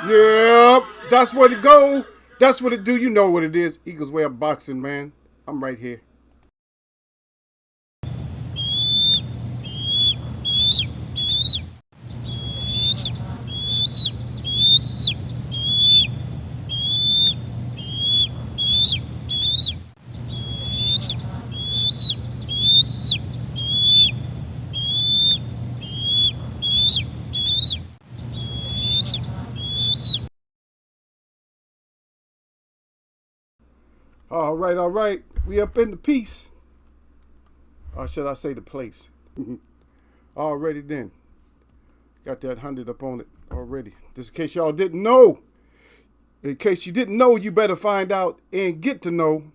Yep, that's what it go. That's what it do. You know what it is. Eagles way of boxing, man. I'm right here. All right, all right. We up in the piece. Or should I say the place? Already then. Got that 100 up on it already. Just in case y'all didn't know. In case you didn't know, you better find out and get to know.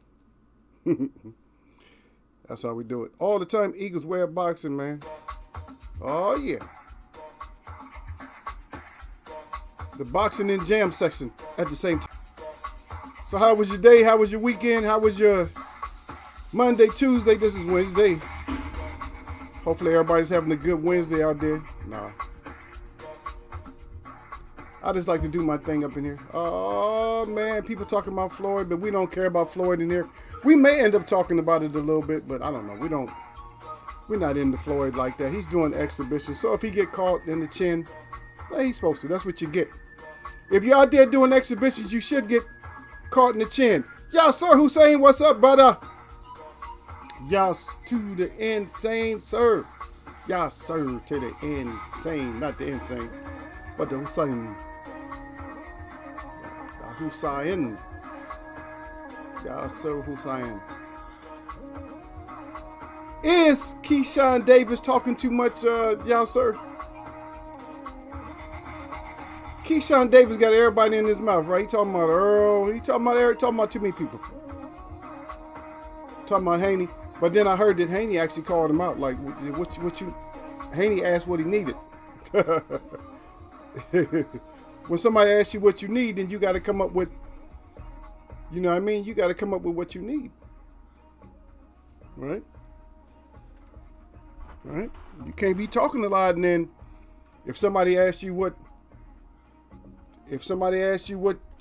That's how we do it. All the time, Eagles way of boxing, man. Oh, yeah. The boxing and jam section at the same time. So how was your day? How was your weekend? How was your Monday, Tuesday? This is Wednesday. Hopefully everybody's having a good Wednesday out there. Nah. I just like to do my thing up in here. Oh, man. People talking about Floyd, but we don't care about Floyd in here. We may end up talking about it a little bit, but I don't know. We're not into Floyd like that. He's doing exhibitions. So if he get caught in the chin, well, he's supposed to. That's what you get. If you're out there doing exhibitions, you should get caught in the chin. Yasser Hussein, what's up, brother? Yas to the insane, sir. Yasser to the insane. Not the insane, but the Hussein. Hussein. Yasser Hussein. Is Keyshawn Davis talking too much, y'all, sir? Keyshawn Davis got everybody in his mouth, right? He talking about Earl. He talking about Eric. Talking about too many people. Talking about Haney. But then I heard that Haney actually called him out. Like, what you? Haney asked what he needed. When somebody asks you what you need, then you got to come up with. You know what I mean? You got to come up with what you need. Right? Right? You can't be talking a lot and then if somebody asks you what,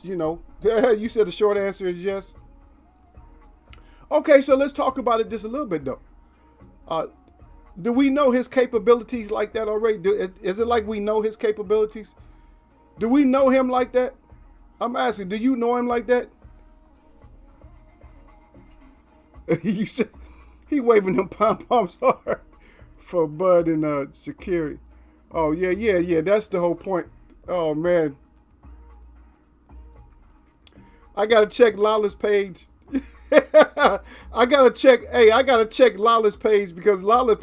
you know, you said the short answer is yes. Okay, so let's talk about it just a little bit though. Do we know his capabilities like that already? Is it like we know his capabilities? Do we know him like that? I'm asking, do you know him like that? You said he waving them pom-poms hard for Bud and Shakiri. Oh, yeah. That's the whole point. Oh, man. I got to check Lala's page. I got to check Lala's page because Lala D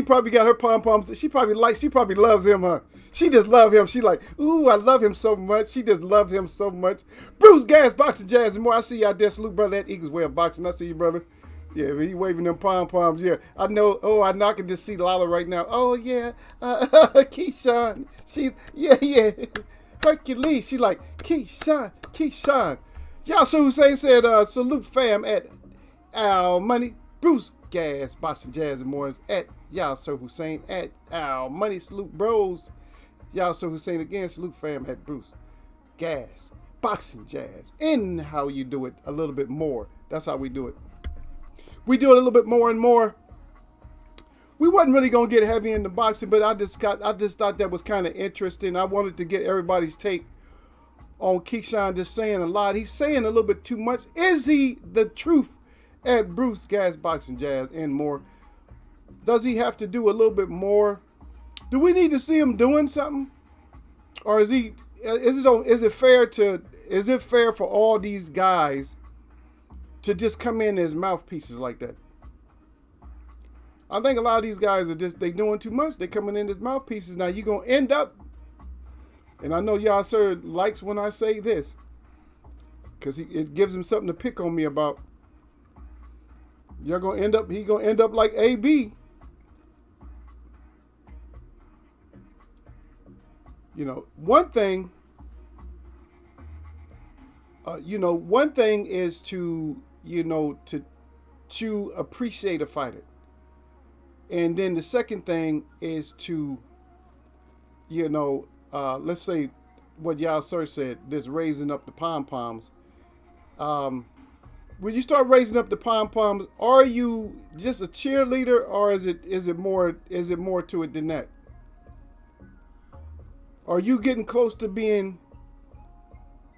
probably got her pom-poms. She probably loves him, huh? She just love him. She like, ooh, I love him so much. She just loved him so much. Bruce Gas, Boxing Jazz, and more. I see you out there. Salute, brother. That Eagles way of boxing. I see you, brother. Yeah, he waving them pom-poms. Yeah, I know. Oh, I know. I can just see Lala right now. Oh, yeah. Keyshawn. Yeah. Hercules. She like, Keyshawn. Yasser Hussein said, salute fam at Al Money. Bruce Gas, Boxing Jazz, and more at Yasser Hussein at Al Money. Salute bros. Yasser Hussein again. Salute fam at Bruce Gas, Boxing Jazz. And how you do it a little bit more. That's how we do it. We do it a little bit more and more. We wasn't really gonna get heavy into boxing, but I just thought that was kind of interesting. I wanted to get everybody's take on Keyshawn just saying a lot. He's saying a little bit too much. Is he the truth at Bruce Gas, Boxing Jazz, and more? Does he have to do a little bit more? Do we need to see him doing something, or is it fair for all these guys to just come in as mouthpieces like that? I think a lot of these guys are they doing too much. They coming in as mouthpieces. Now you're gonna end up, and I know y'all sir likes when I say this, because it gives him something to pick on me about. He gonna end up like AB. You know, one thing is to appreciate a fighter. And then the second thing is to you know, let's say what y'all sir said, this raising up the pom poms. Um, when you start raising up the pom poms, are you just a cheerleader, or is it more to it than that? Are you getting close to being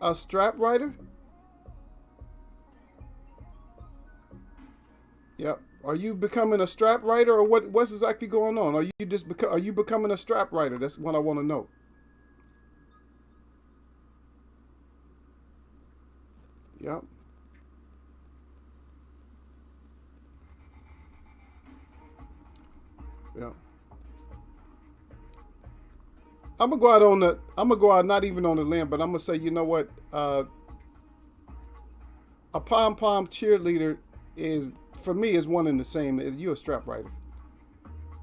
a strap rider? Yep. Are you becoming a strap rider, or what's exactly going on? Are you becoming a strap rider? That's what I want to know. Yep. Yep. I'm gonna go out not even on the limb, but I'm gonna say, you know what? A pom pom cheerleader is, for me, is one and the same. You're a strap rider.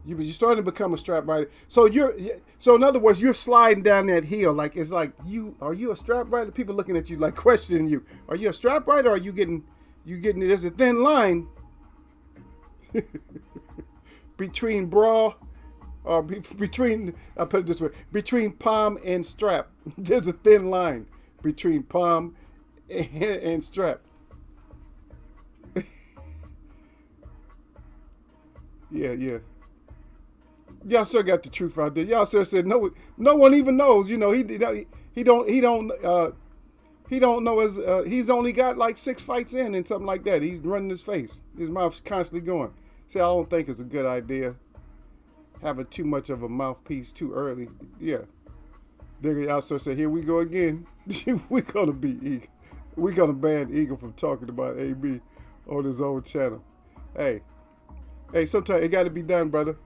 You're starting to become a strap rider. So in other words, you're sliding down that hill. Like, it's like, are you a strap rider? People looking at you like questioning you. Are you a strap rider? Or are you getting there's a thin line between bra, or between, I put it this way, between palm and strap. There's a thin line between palm and strap. Yeah, yeah. Y'all sure got the truth out there. Y'all sure said no one even knows. You know, he don't know his. He's only got like 6 fights in and something like that. He's running his face. His mouth's constantly going. See, I don't think it's a good idea having too much of a mouthpiece too early. Yeah. They also said, here we go again. We're gonna ban Eagle from talking about AB on his own channel. Hey, sometimes it got to be done, brother.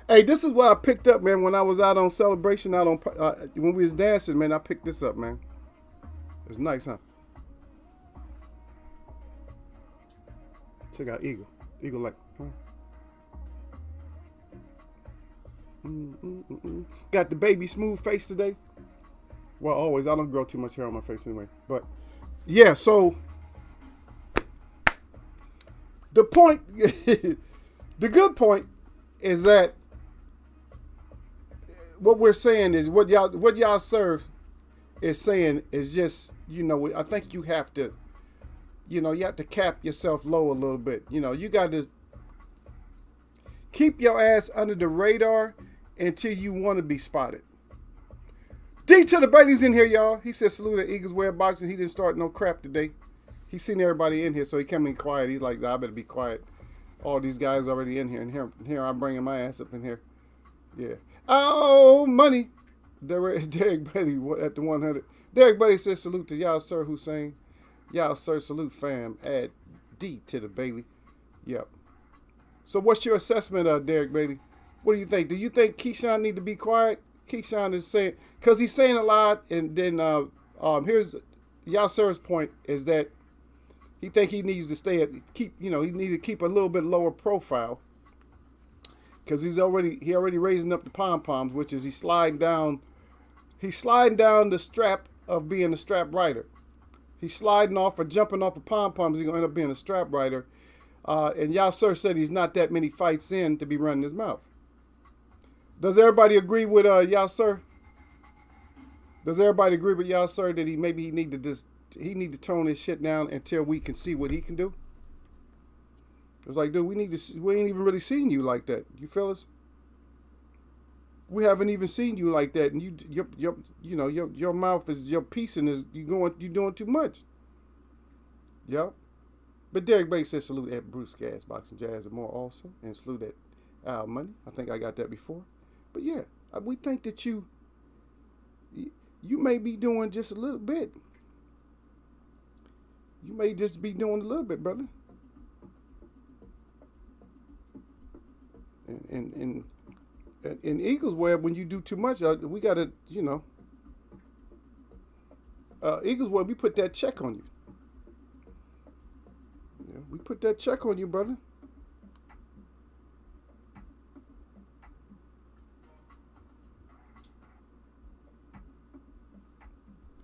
Hey, this is what I picked up, man, when I was out on celebration, when we was dancing, man. I picked this up, man. It's nice, huh? Check out Eagle. Eagle like, huh? Got the baby smooth face today. Well, always. I don't grow too much hair on my face anyway. But yeah, so the point, the good point is that what we're saying is what y'all serve is saying is just, I think you have to, you have to cap yourself low a little bit. You got to keep your ass under the radar until you want to be spotted. D to the Bailey's in here, y'all. He said salute at Eagles Wear Boxing. He didn't start no crap today. He seen everybody in here, so he came in quiet. He's like, I better be quiet. All these guys already in here, and here I'm bringing my ass up in here. Yeah. Oh, money. Derek Bailey at the 100. Derek Bailey says salute to y'all, Sir Hussein. Y'all, Sir, salute fam. Add D to the Bailey. Yep. So what's your assessment of Derek Bailey? What do you think? Do you think Keyshawn need to be quiet? Keyshawn is saying, because he's saying a lot, and then here's y'all Sir's point is that he think he needs to he needs to keep a little bit lower profile. Because he already raising up the pom poms, which is he's sliding down the strap of being a strap rider. He's sliding off or jumping off the pom poms. He's gonna end up being a strap rider. And y'all sir said he's not that many fights in to be running his mouth. Does everybody agree with y'all sir? Does everybody agree with y'all sir that he need to tone his shit down until we can see what he can do? It's like, dude, we ain't even really seen you like that. You feel us? We haven't even seen you like that, and your mouth is your piecing is you doing too much. Yep. But Derek Bates says salute at Bruce Gas, Boxing Jazz, and more also, and salute at Al Money. I think I got that before. But yeah, we think that you may be doing just a little bit. You may just be doing a little bit, brother. And in Eagles Web, when you do too much, we gotta, Eagles Web, we put that check on you. Yeah, we put that check on you, brother.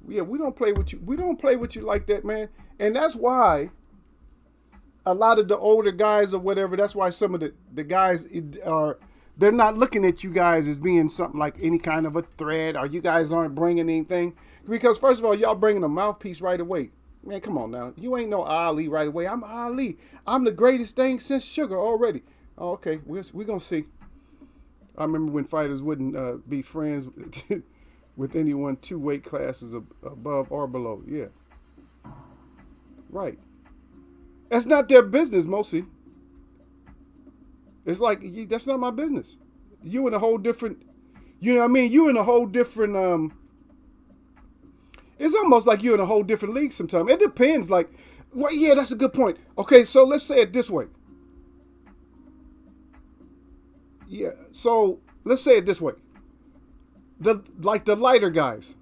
Yeah, we don't play with you. We don't play with you like that, man. And that's why a lot of the older guys or whatever, that's why some of the guys are they're not looking at you guys as being something like any kind of a threat, or you guys aren't bringing anything. Because first of all, y'all bringing a mouthpiece right away. Man, come on now. You ain't no Ali right away. I'm Ali. I'm the greatest thing since sugar already. Oh, okay, we're going to see. I remember when fighters wouldn't be friends with anyone 2 weight classes above or below. Yeah. Right. That's not their business, mostly. It's like, that's not my business. You in a whole different, you know what I mean? You in a whole different, it's almost like you're in a whole different league sometimes. It depends. Like, well, yeah, that's a good point. Okay, so let's say it this way. Yeah, so let's say it this way. The lighter guys.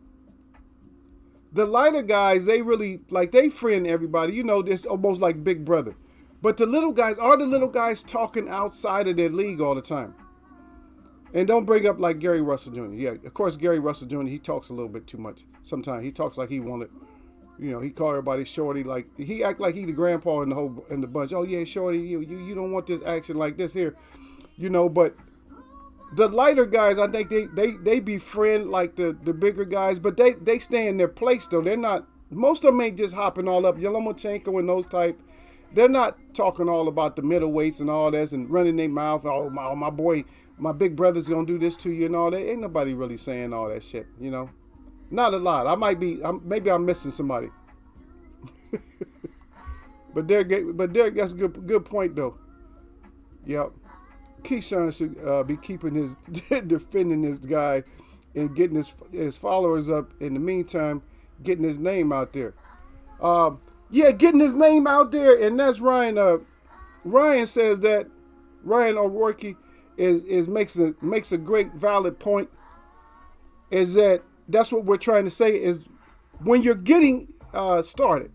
The lighter guys, they really, like, they friend everybody. You know, it's almost like Big Brother. But the little guys, are the little guys talking outside of their league all the time? And don't bring up like Gary Russell Jr. Yeah, of course, Gary Russell Jr., he talks a little bit too much. Sometimes he talks like he wanted, you know, he call everybody shorty. Like, he act like he the grandpa in the bunch. Oh, yeah, shorty, you don't want this action like this here. You know, but the lighter guys, I think they befriend like the bigger guys, but they stay in their place, though. They're not, most of them ain't just hopping all up. Yelomachenko and those type, they're not talking all about the middleweights and all this and running their mouth. Oh, my boy, my big brother's going to do this to you and all that. Ain't nobody really saying all that shit, you know. Not a lot. Maybe I'm missing somebody. But Derek, that's a good point, though. Yep. Keyshawn should be keeping his, defending this guy and getting his followers up. In the meantime, getting his name out there. Yeah, getting his name out there, and that's Ryan. Ryan says that Ryan O'Rourke makes a great valid point. Is that's what we're trying to say is when you're getting started.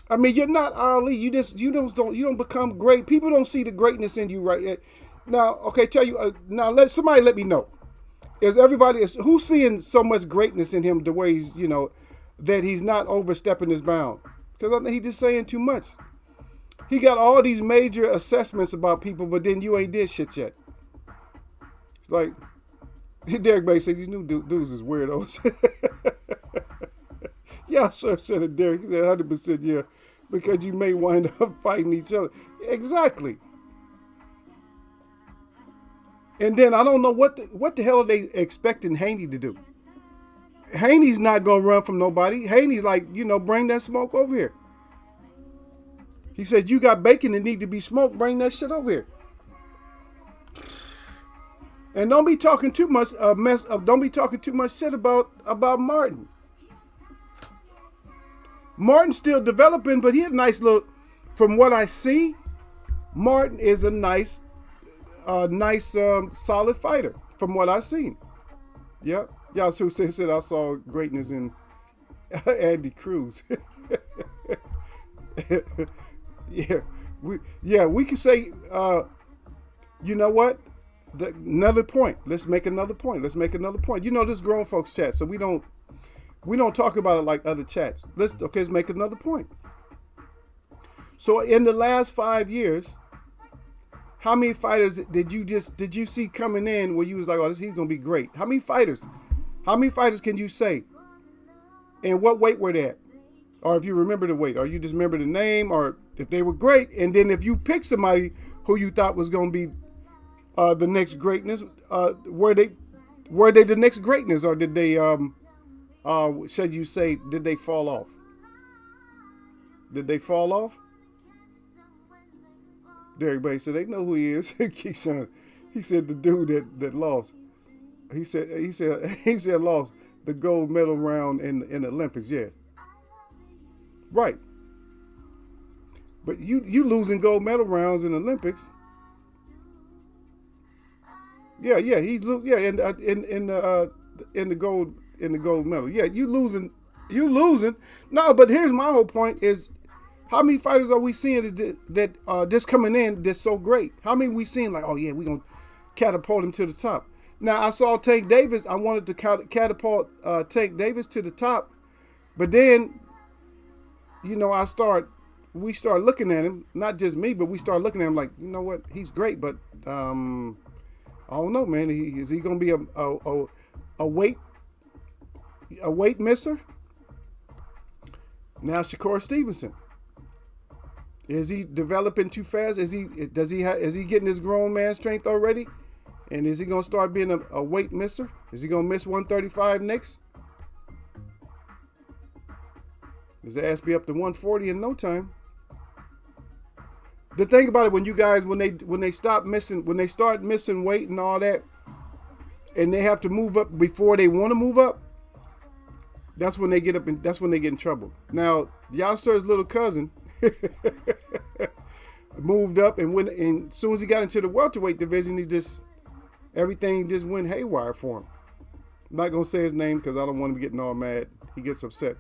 I mean, you're not Ali. You don't become great. People don't see the greatness in you right now. Okay, tell you now. Somebody let me know. Who's seeing so much greatness in him the way he's, you know, that he's not overstepping his bound? Because I think he's just saying too much. He got all these major assessments about people, but then you ain't did shit yet. It's like Derek Bay said, these new dudes is weirdos. Yeah, sure said it, Derek. He said 100%, yeah, because you may wind up fighting each other. Exactly. And then I don't know what the hell are they expecting Haney to do. Haney's not going to run from nobody. Haney's like, you know, bring that smoke over here. He says, you got bacon that need to be smoked. Bring that shit over here. And don't be talking too much don't be talking too much shit about Martin. Martin's still developing, but he's a nice little, from what I see, Martin is a nice solid fighter from what I've seen. Yep. Y'all said I saw greatness in Andy Cruz. We can say, you know what? Another point. Let's make another point. You know, this grown folks chat, so we don't talk about it like other chats. Let's make another point. So in the last 5 years, how many fighters did you see coming in where you was like, oh, he's gonna be great? How many fighters can you say? And what weight were they at? Or if you remember the weight, or you just remember the name, or if they were great, and then if you pick somebody who you thought was gonna be the next greatness, were they the next greatness, or did they should you say, did they fall off? Did they fall off? Derek Bay said they know who he is. Keyshawn, he said the dude that lost. He said lost the gold medal round in the Olympics. Yeah, right. But you losing gold medal rounds in the Olympics. Yeah, he's in the gold medal. Yeah, you losing. No, but here's my whole point is, how many fighters are we seeing that just coming in that's so great? How many we seeing like, oh yeah, we gonna catapult him to the top? Now I saw Tank Davis. I wanted to catapult Tank Davis to the top, but then, you know, we start looking at him. Not just me, but we start looking at him like, you know what? He's great, but I don't know, man. Is he going to be a weight misser? Now Shakur Stevenson. Is he developing too fast? Is he getting his grown man strength already? And is he gonna start being a weight misser? Is he gonna miss 135 next? His ass be up to 140 in no time. The thing about it, when they start missing weight and all that, and they have to move up before they want to move up, that's when they get up and that's when they get in trouble. Now, Yasser's little cousin moved up, and as soon as he got into the welterweight division, everything just went haywire for him. I'm not gonna say his name because I don't want him getting all mad. He gets upset.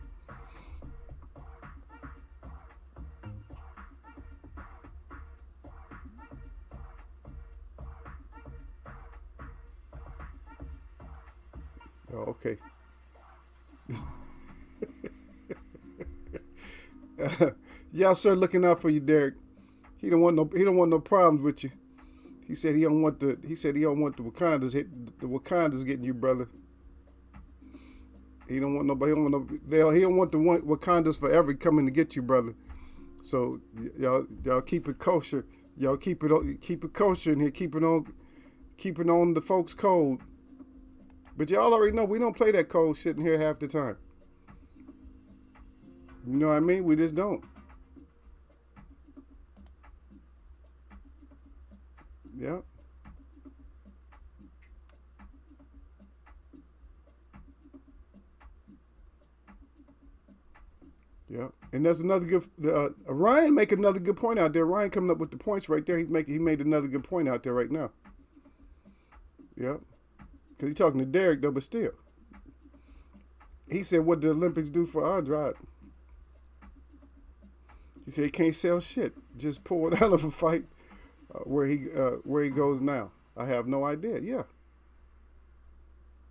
Oh, okay. Y'all sir looking out for you, Derek. He don't want no problems with you. He said he don't want the Wakandas the Wakandas getting you, brother. He don't want nobody. He don't want the Wakandas forever coming to get you, brother. So y'all keep it kosher. Y'all keep it kosher in here. Keep it on the folks' code. But y'all already know we don't play that code shit in here half the time. You know what I mean? We just don't. Yeah. Yeah. And that's another good. Ryan make another good point out there. Ryan coming up with the points right there. He made another good point out there right now. Yeah. Because he's talking to Derek though, but still. He said, "What the Olympics do for Andrade?" He said he can't sell shit. Just pulled out of a fight where he goes now. I have no idea. Yeah.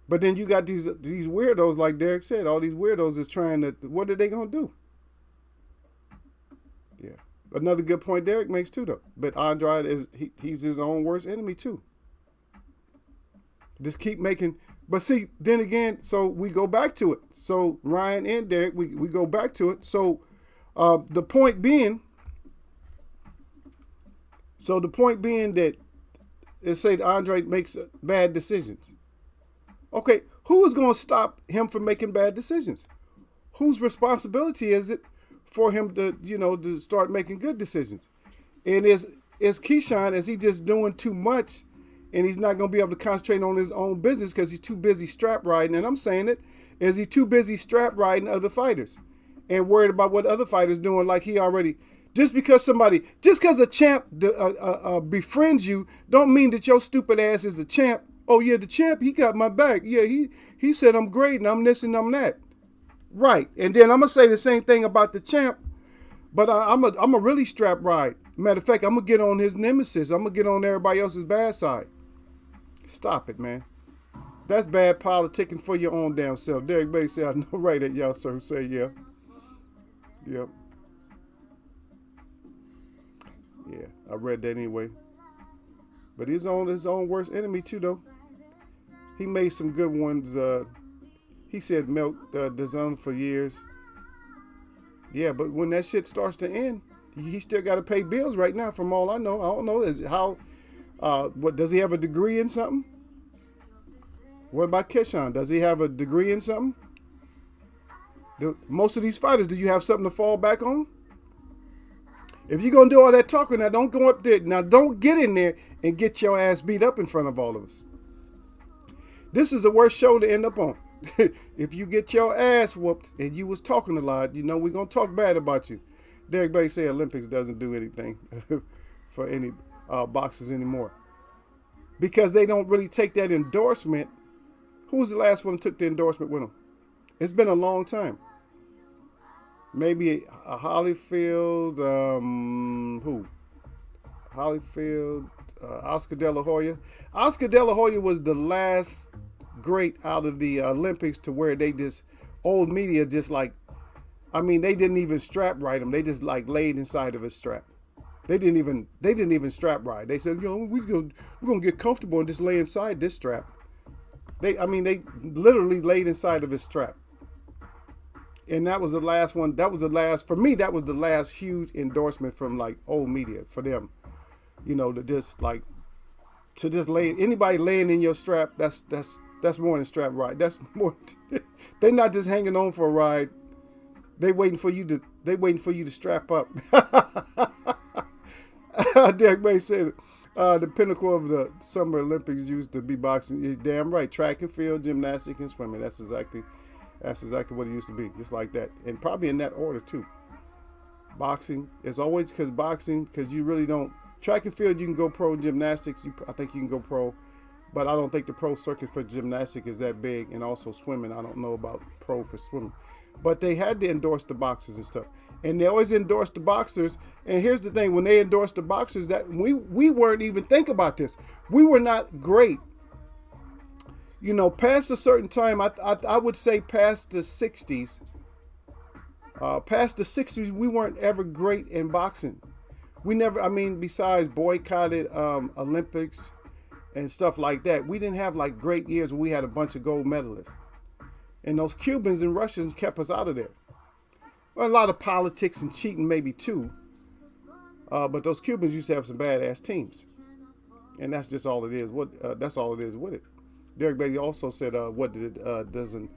But then you got these weirdos, like Derek said. All these weirdos is trying to. What are they gonna do? Yeah. Another good point Derek makes too, though. But Andrade he's his own worst enemy too. Just keep making. But see, then again, so we go back to it. So Ryan and Derek, we go back to it. So the point being that let's say that Andre makes bad decisions. Okay, who is going to stop him from making bad decisions? Whose responsibility is it for him to start making good decisions? And is Keyshawn, is he just doing too much and he's not going to be able to concentrate on his own business because he's too busy strap riding? And I'm saying it, is he too busy strap riding other fighters and worried about what other fighters doing? Like he already, just because a champ befriends you, don't mean that your stupid ass is a champ. Oh yeah, the champ, he got my back. Yeah, he said I'm great and I'm this and I'm that. Right. And then I'm gonna say the same thing about the champ, but I'm a really strap ride. Matter of fact, I'm gonna get on his nemesis. I'm gonna get on everybody else's bad side. Stop it, man. That's bad politicking for your own damn self. Derek Bay said, I know right at y'all, sir. Say yeah. Yep. Yeah, I read that anyway. But he's on his own worst enemy too, though. He made some good ones. He said milk DAZN for years. Yeah, but when that shit starts to end, he still got to pay bills right now. From all I know, I don't know what does he have a degree in something? What about Keyshawn? Does he have a degree in something? Most of these fighters, do you have something to fall back on? If you're going to do all that talking, now don't go up there. Now don't get in there and get your ass beat up in front of all of us. This is the worst show to end up on. If you get your ass whooped and you was talking a lot, we're going to talk bad about you. Derek Bay said Olympics doesn't do anything for any boxers anymore. Because they don't really take that endorsement. Who was the last one who took the endorsement with them? It's been a long time. Maybe a Holyfield, who? Holyfield, Oscar De La Hoya. Oscar De La Hoya was the last great out of the Olympics to where they just, old media just like, they didn't even strap right him. They just like laid inside of his strap. They didn't even strap ride. They said, we're gonna get comfortable and just lay inside this strap. They literally laid inside of his strap. And that was the last one. That was the last, for me, that was the last huge endorsement from like old media for them. To just lay, anybody laying in your strap, that's more than strap ride. That's more. They're not just hanging on for a ride. They waiting for you to strap up. Derek May said the pinnacle of the Summer Olympics used to be boxing. You're damn right. Track and field, gymnastics, and swimming. That's exactly what it used to be. Just like that. And probably in that order too. Boxing is always because you really don't. Track and field, you can go pro. Gymnastics, I think you can go pro. But I don't think the pro circuit for gymnastics is that big. And also swimming, I don't know about pro for swimming. But they had to endorse the boxers and stuff. And they always endorse the boxers. And here's the thing, when they endorsed the boxers, that we weren't even thinking about this. We were not great. Past a certain time, I would say past the 60s. Past the 60s, we weren't ever great in boxing. We never, besides boycotted Olympics and stuff like that, we didn't have like great years where we had a bunch of gold medalists. And those Cubans and Russians kept us out of there. Well, a lot of politics and cheating maybe too. But those Cubans used to have some badass teams. And that's just all it is. That's all it is with it. Derek Beatty also said, what did it doesn't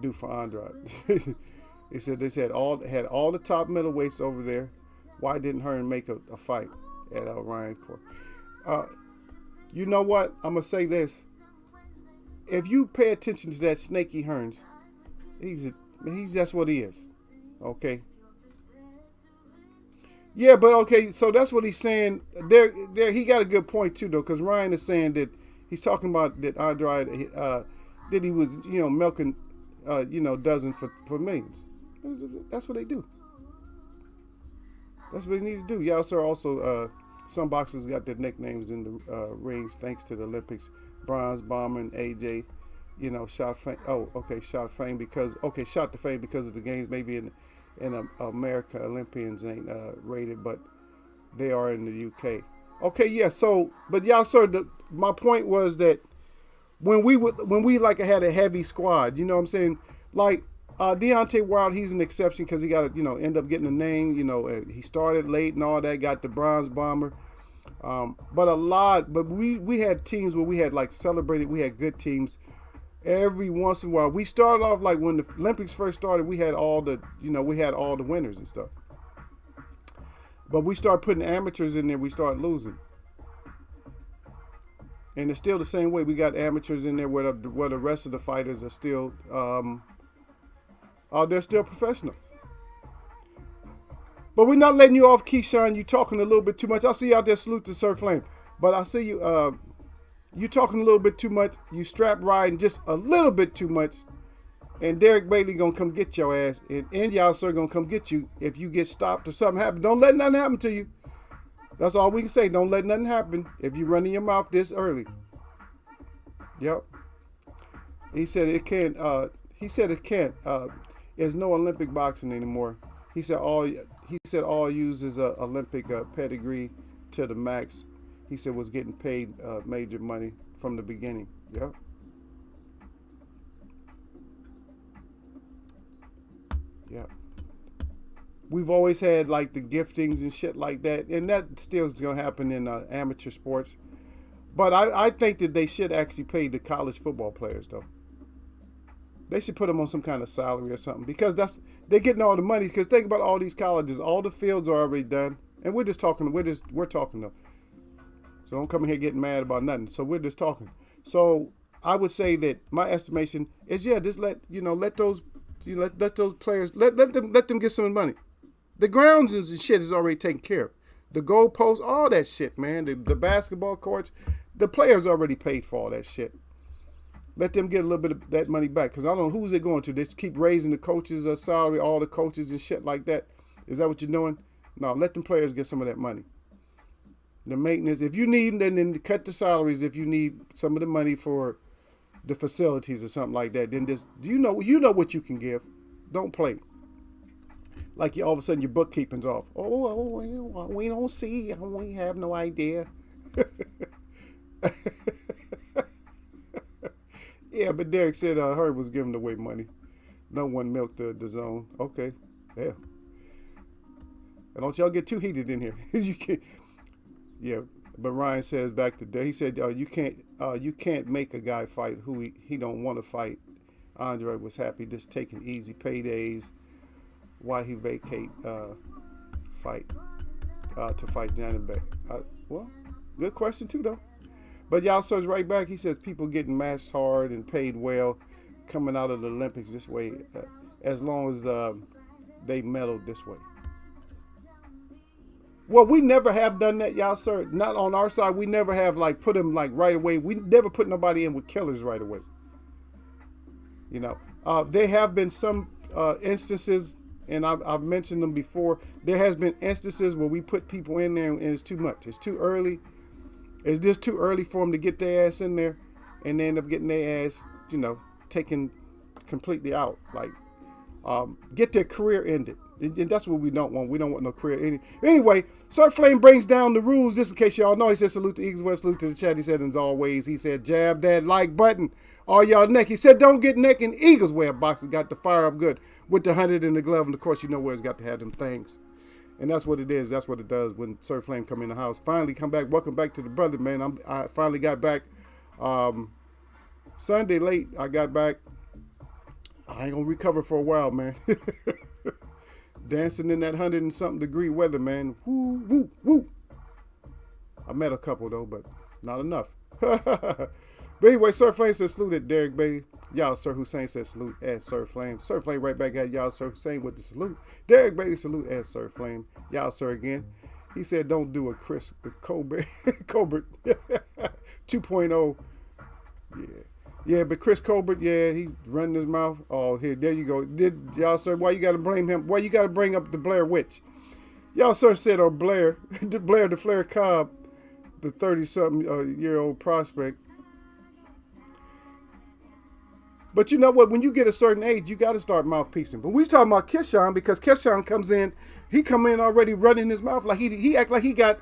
do for Andrade? They said had all the top middleweights over there. Why didn't Hearn make a fight at Ryan Court? You know what? I'm going to say this. If you pay attention to that snaky Hearns, he's that's what he is. Okay. Yeah, but okay, so that's what he's saying. There he got a good point too though, because Ryan is saying that he's talking about that Andrade that he was, milking dozens for millions. That's what they do. That's what they need to do. Yeah, sir. Also, some boxers got their nicknames in the rings thanks to the Olympics. Bronze Bomber and AJ, shot fame. Oh, okay, shot fame because shot to fame because of the games. Maybe in America, Olympians ain't rated, but they are in the UK. Okay, yeah. So, but y'all, sir, my point was that when we like had a heavy squad, you know what I'm saying? Like Deontay Wilder, he's an exception because he got to end up getting a name. He started late and all that. Got the Bronze Bomber. But we had teams where we had like celebrated. We had good teams every once in a while. We started off like when the Olympics first started, we had all the winners and stuff. But we started putting amateurs in there, we started losing. And it's still the same way. We got amateurs in there where the rest of the fighters are still, they're still professionals. But we're not letting you off, Keyshawn. You talking a little bit too much. I see you out there, salute to Sir Flame. But I see you, you talking a little bit too much. You strap riding just a little bit too much. And Derek Bailey gonna come get your ass. And y'all, sir, gonna come get you if you get stopped or something happen. Don't let nothing happen to you. That's all we can say. Don't let nothing happen if you running your mouth this early. Yep. He said it can't. There's no Olympic boxing anymore. He said all uses Olympic pedigree to the max. He said was getting paid major money from the beginning. Yep. Yeah. We've always had like the giftings and shit like that, and that still is gonna happen in amateur sports. But I think that they should actually pay the college football players though. They should put them on some kind of salary or something because they're getting all the money. Because think about all these colleges, all the fields are already done, and we're talking though. So don't come in here getting mad about nothing. So we're just talking. So I would say that my estimation is just let those players let them get some money. The grounds and shit is already taken care of. The goalposts, all that shit, man. The basketball courts, the players already paid for all that shit. Let them get a little bit of that money back. Because I don't know who's it going to. They keep raising the coaches' salary, all the coaches and shit like that. Is that what you're doing? No, let them players get some of that money. The maintenance. If you need, then cut the salaries if you need some of the money for the facilities or something like that. Then just, you know what you can give. Don't play. Like you all of a sudden your bookkeeping's off. We don't see. We have no idea. Yeah, but Derek said Herb was giving away money. No one milked the zone. Okay, yeah. And don't y'all get too heated in here. You can't. Yeah, but Ryan says back to there. He said you can't make a guy fight who he don't want to fight. Andre was happy just taking easy paydays while he vacate fight to fight Janet Beck. Well, good question too though. But y'all says right back. He says people getting matched hard and paid well coming out of the Olympics this way, as long as they medaled this way. Well, we never have done that, y'all, sir. Not on our side. We never have like put them like right away. We never put nobody in with killers right away. You know, there have been some instances, and I've mentioned them before. There has been instances where we put people in there and it's too much. It's too early. It's just too early for them to get their ass in there, and they end up getting their ass, you know, taken completely out. Like, get their career ended. And that's what we don't want. We don't want no career ending. Anyway, Sir Flame brings down the rules, just in case y'all know. He said, salute to Eagles Web, salute to the chat. He said, as always, he said, jab that like button. All y'all neck. He said, don't get neck in Eagles Web. Boxing got to fire up good with the 100 in the glove. And, of course, you know where it's got to have them things. And that's what it is. That's what it does when Sir Flame come in the house. Finally come back. Welcome back to the brother, man. I finally got back Sunday late. I got back. I ain't going to recover for a while, man. Dancing in that 100 and something degree weather, man. Woo, woo, woo. I met a couple, though, but not enough. But anyway, Sir Flame says salute at Derek Bailey. Y'all, Sir Hussein says salute at Sir Flame. Sir Flame right back at y'all, Sir Hussein with the salute. Derek Bailey salute at Sir Flame. Y'all, Sir again. He said don't do a Chris Colbert 2.0. Yeah, but Chris Colbert, yeah, he's running his mouth. Oh, here, there you go. Y'all, Sir, why you got to blame him? Why you got to bring up the Blair Witch? Y'all, Sir, said, or Blair, the Flair Cobb, the 30-something year old prospect. But you know what? When you get a certain age, you got to start mouthpiecing. But we was talking about Keyshawn because Keyshawn comes in, he come in already running his mouth like he act like he got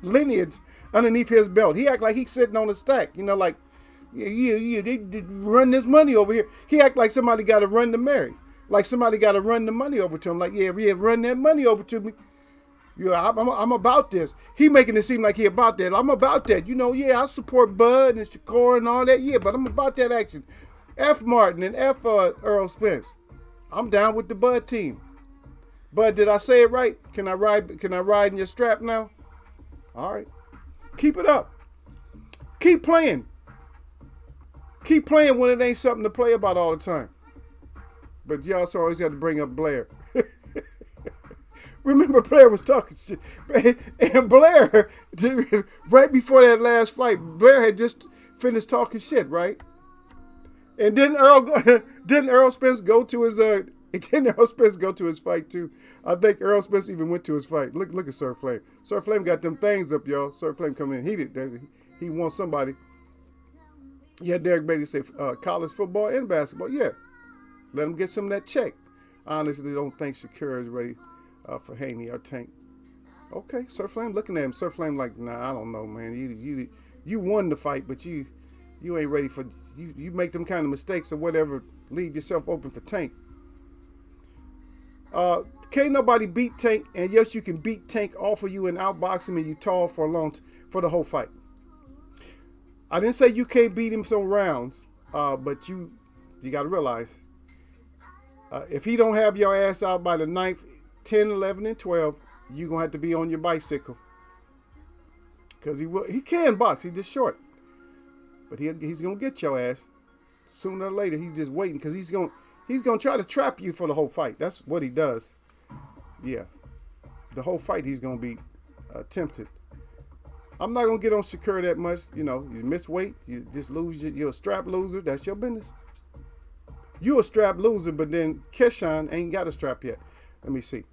lineage underneath his belt. He act like he's sitting on a stack, you know, like they run this money over here. He act like somebody got to run the Mary, like somebody got to run the money over to him. Like yeah, run that money over to me. Yeah, I'm about this. He making it seem like he about that. I'm about that. You know, yeah, I support Bud and Shakur and all that. Yeah, but I'm about that action. F. Martin and F. Earl Spence. I'm down with the Bud team. Bud, did I say it right? Can I ride in your strap now? All right. Keep it up. Keep playing. Keep playing when it ain't something to play about all the time. But you also always have to bring up Blair. Remember, Blair was talking shit. And Blair, right before that last fight, Blair had just finished talking shit, right? And didn't Earl Spence go to his fight too? I think Earl Spence even went to his fight. Look at Sir Flame. Sir Flame got them things up, y'all. Sir Flame coming in heated. He wants somebody. Yeah, Derek Bailey say college football and basketball. Yeah, let him get some of that check. I honestly don't think Shakur is ready for Haney or Tank. Okay, Sir Flame looking at him. Sir Flame like, nah, I don't know, man. You won the fight, but you ain't ready for you make them kind of mistakes or whatever. Leave yourself open for Tank. Can't nobody beat Tank, and yes, you can beat Tank off of you and outbox him, and you tall for for the whole fight. I didn't say you can't beat him some rounds, but you got to realize if he don't have your ass out by the 9th, 10, 11, and 12, you're gonna have to be on your bicycle because he can box. He's just short. But he's gonna get your ass sooner or later. He's just waiting because he's gonna try to trap you for the whole fight. That's what he does. Yeah, the whole fight he's gonna be tempted. I'm not gonna get on Shakur that much. You know, you miss weight, you just lose. You're a strap loser. That's your business. You're a strap loser, but then Keyshawn ain't got a strap yet. Let me see.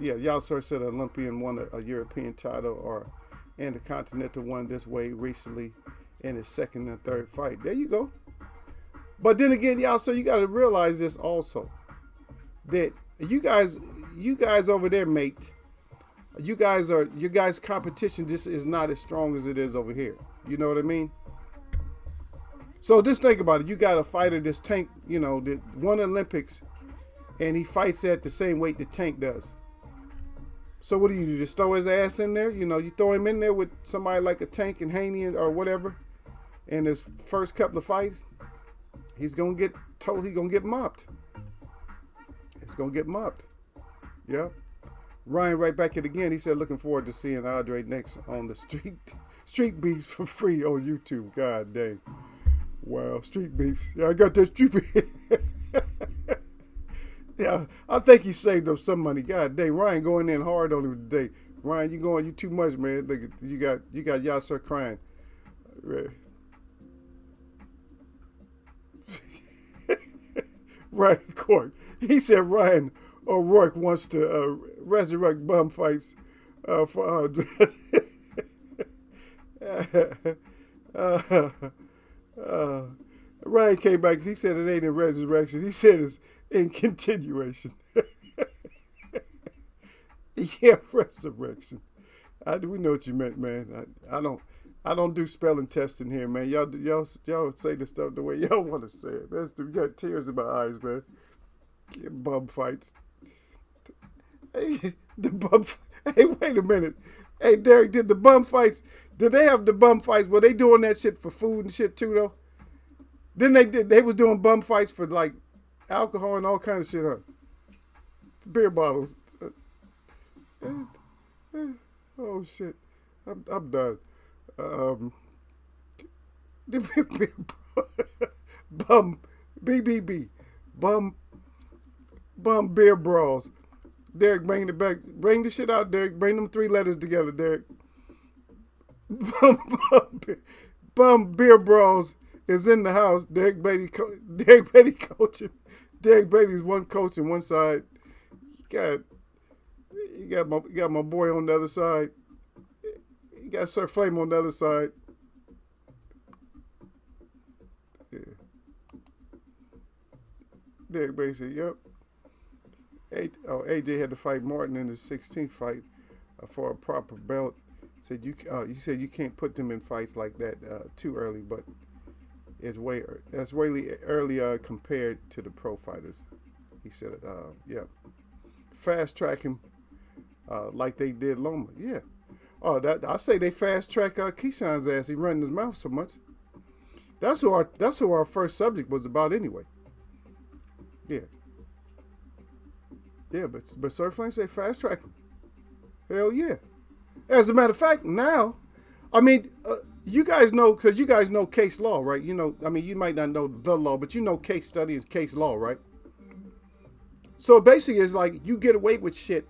Yeah, y'all sir said an Olympian won a European title and a Continental one this way recently. In his second and third fight. There you go. But then again, y'all, so you got to realize this also. That You guys over there, mate. You guys' competition just is not as strong as it is over here. You know what I mean? So just think about it. You got a fighter, this Tank, that won Olympics, and he fights at the same weight that Tank does. So what do? Just throw his ass in there? You throw him in there with somebody like a Tank and Haney or whatever, and his first couple of fights, he's gonna get told he's gonna get mopped. It's gonna get mopped. Yeah. Ryan right back at it again. He said, looking forward to seeing Andre next on the street beefs for free on YouTube. God dang. Wow, street beefs. Yeah, I got that street beef. Yeah, I think he saved up some money. God dang, Ryan going in hard on him today. Ryan, you too much, man. Look, you got Yasser crying. Ryan Court. He said Ryan O'Rourke wants to resurrect bum fights for Ryan came back. He said it ain't in resurrection. He said it's in continuation. Yeah, resurrection. We know what you meant, man. I don't do spelling testing here, man. Y'all say the stuff the way y'all want to say it. You got tears in my eyes, man. Bum fights. Hey, hey, wait a minute. Hey, Derek, did they have the bum fights? Were they doing that shit for food and shit too, though? Then they was doing bum fights for like alcohol and all kinds of shit, huh? Beer bottles. Oh shit. I'm done. Bum BBB. Bum beer brawls. Derek, bring it back. Bring the shit out, Derek. Bring them 3 letters together, Derek. Bum beer brawls is in the house. Derek Beatty coaching. Derek Beatty's one coach on one side. You got my boy on the other side. You got Sir Flame on the other side. Yeah. Derek Beatty said, "Yep." AJ had to fight Martin in his 16th fight for a proper belt. Said you said you can't put them in fights like that too early, but that's way early compared to the pro fighters. He said, yeah, fast track him like they did Loma. Yeah. Oh, I say they fast track Keyshawn's ass. He running his mouth so much. That's who our first subject was about anyway. Yeah. Yeah, but Sir Flame say fast track him. Hell yeah. As a matter of fact, now, I mean, you guys know, because you guys know case law, right? You might not know the law, but you know case study is case law, right? So basically, it's like you get away with shit.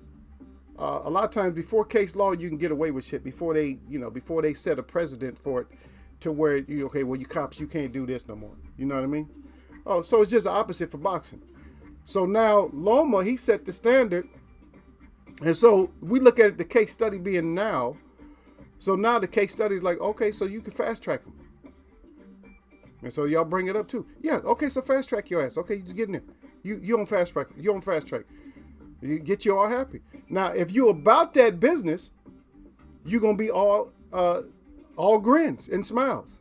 A lot of times before case law, you can get away with shit before they set a precedent for it to where you cops, you can't do this no more. You know what I mean? Oh, so it's just the opposite for boxing. So now Loma, he set the standard. And so we look at the case study being now. So now the case study is like, okay, so you can fast track them. And so y'all bring it up too. Yeah, okay, so fast track your ass. Okay, you just get in there. You on fast track. You on fast track. You get you all happy. Now, if you about that business, you're gonna be all grins and smiles.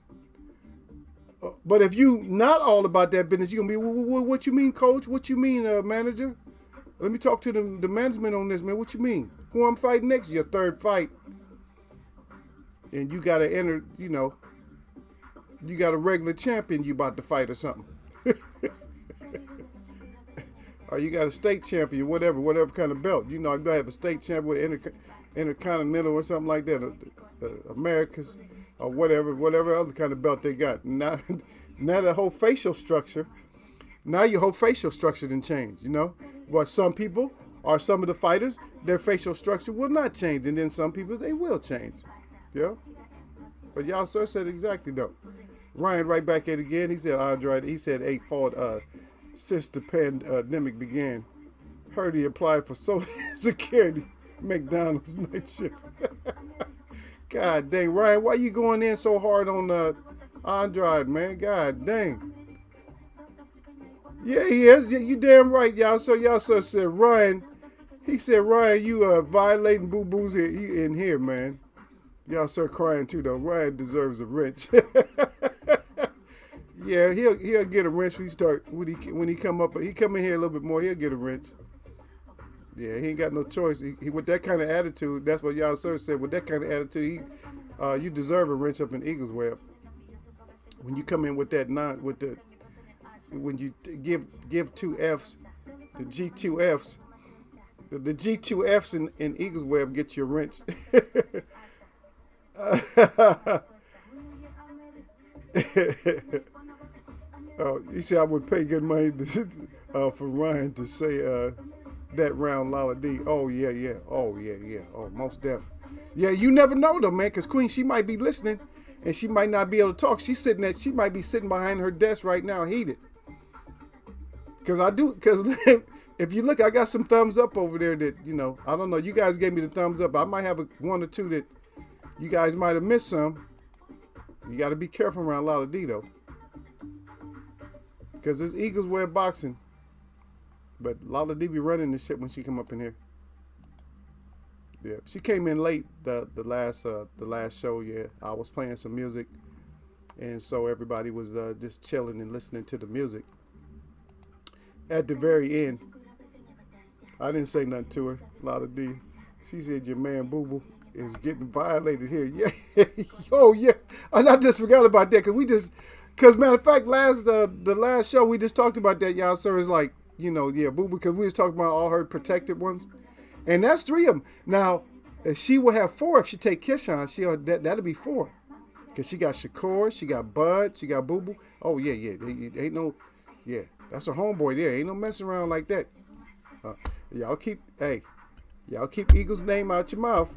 But if you not all about that business, you're gonna be, what you mean, coach? What you mean, manager? Let me talk to the management on this, man. What you mean? Who I'm fighting next? Your third fight. And you gotta enter, you got a regular champion you about to fight or something. Or you got a state champion, whatever kind of belt. You gotta have a state champion with intercontinental or something like that. Americas or whatever other kind of belt they got. Now the whole facial structure, your whole facial structure didn't change, But some people or some of the fighters, their facial structure will not change. And then some people, they will change. Yeah. But y'all sir said exactly though. Ryan right back at it again. He said Andre, he said 8 fought since the pandemic began. Heard he applied for Social Security, McDonald's night shift. God dang, Ryan, why you going in so hard on Andrade, man? God dang. Yeah, he is. Yeah, you damn right, y'all. So y'all sir said, Ryan. He said, Ryan, you violating boo boos in here, man. Y'all start crying too, though. Ryan deserves a wrench. Yeah, he'll get a wrench when he come up. He come in here a little bit more. He'll get a wrench. Yeah, he ain't got no choice. He with that kind of attitude. That's what y'all sir said. With that kind of attitude, you deserve a wrench up in Eagles web. When you come in with that when you give two Fs, the G2Fs, the G2Fs in Eagles web get you a wrench. You see, I would pay good money for Ryan to say that round Lala D. Oh yeah, yeah. Oh yeah, yeah. Oh, most deaf. Yeah, you never know though, man. Because Queen, she might be listening, and she might not be able to talk. She might be sitting behind her desk right now, heated. Because if you look, I got some thumbs up over there that I don't know. You guys gave me the thumbs up. I might have one or two that you guys might have missed some. You got to be careful around Lala D though. Because it's Eagles wear boxing. But Lala D be running this shit when she come up in here. Yeah, she came in late the last show. Yeah, I was playing some music, and so everybody was just chilling and listening to the music. At the very end, I didn't say nothing to her. Lala D, she said your man Boo Boo is getting violated here. Yeah, oh yeah, and I just forgot about that because matter of fact, the last show we just talked about that, y'all. So it's like yeah, Boo Boo, because we was talking about all her protected ones. And that's 3 of them. Now, she will have 4 if she take Kishan. That'll be 4. Because she got Shakur, she got Bud, she got Boo Boo. Oh, yeah, yeah. Ain't no, yeah. That's a homeboy there. Ain't no messing around like that. Y'all keep Eagles' name out your mouth.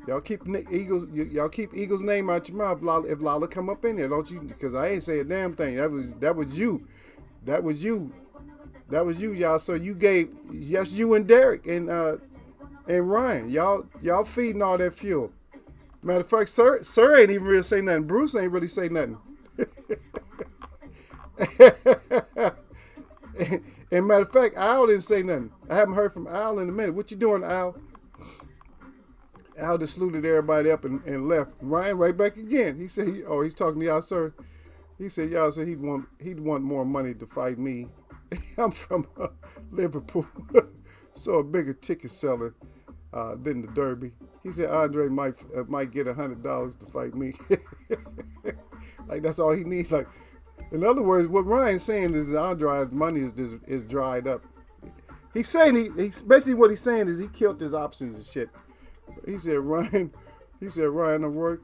Y'all keep Eagles' name out your mouth. If Lala come up in there, don't you? Because I ain't say a damn thing. That was you. That was you, y'all. So you gave you and Derek and Ryan. Y'all feeding all that fuel. Matter of fact, sir ain't even really say nothing. Bruce ain't really say nothing. and matter of fact, Al didn't say nothing. I haven't heard from Al in a minute. What you doing, Al? Al just saluted everybody up and left. Ryan right back again. He said, he's talking to y'all, sir. He said, y'all said he'd want more money to fight me. I'm from Liverpool, so a bigger ticket seller than the Derby. He said Andre might get $100 to fight me. Like that's all he needs. Like, in other words, what Ryan's saying is Andre's money is dried up. He's saying he's basically what he's saying is he killed his options and shit. He said Ryan I'm work.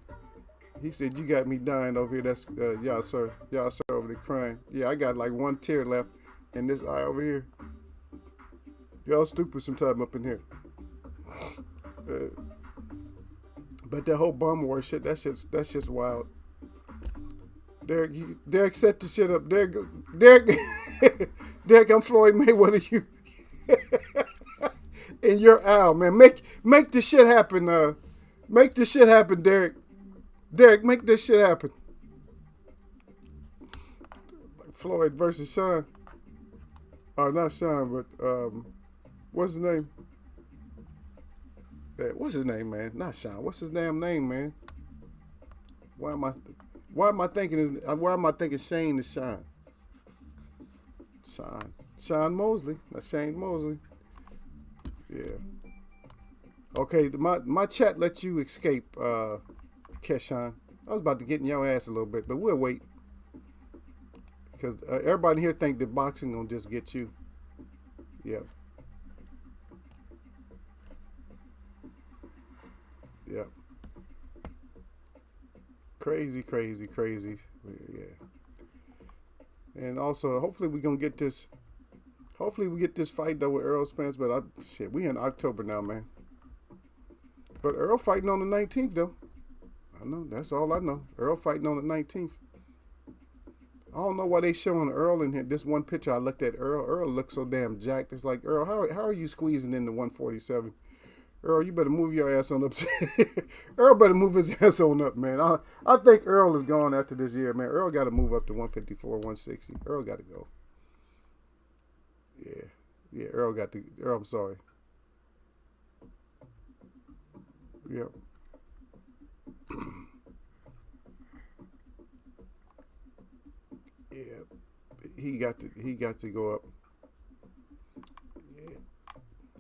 He said you got me dying over here. That's y'all sir over there crying. Yeah, I got like 1 tear left. And this eye over here. Y'all stupid sometime up in here. But that whole bum war shit, that's just wild. Derek set the shit up. Derek, I'm Floyd Mayweather. You and you're Al, man. Make this shit happen. Make this shit happen, Derek. Derek, make this shit happen. Like Floyd versus Sean. Not Sean, but what's his name? What's his name, man? Not Sean. What's his damn name, man? Why am I thinking Shane is Sean? Sean Mosley. Not Shane Mosley. Yeah. Okay, my chat let you escape, Keshawn. I was about to get in your ass a little bit, but we'll wait. Because everybody here think that boxing gonna just get you. Yep. Yep. Crazy. Yeah. And also, hopefully we gonna get this. Hopefully we get this fight though with Earl Spence. But we in October now, man. But Earl fighting on the 19th though. I know. That's all I know. Earl fighting on the 19th. I don't know why they showing Earl in here. This one picture I looked at Earl. Earl looks so damn jacked. It's like, Earl, how are you squeezing into 147? Earl, you better move your ass on up. Earl better move his ass on up, man. I think Earl is gone after this year, man. Earl got to move up to 154, 160. Earl got to go. Yeah. Yeah, Earl got the Earl, I'm sorry. Yep. Yeah. He got to go up. Yeah.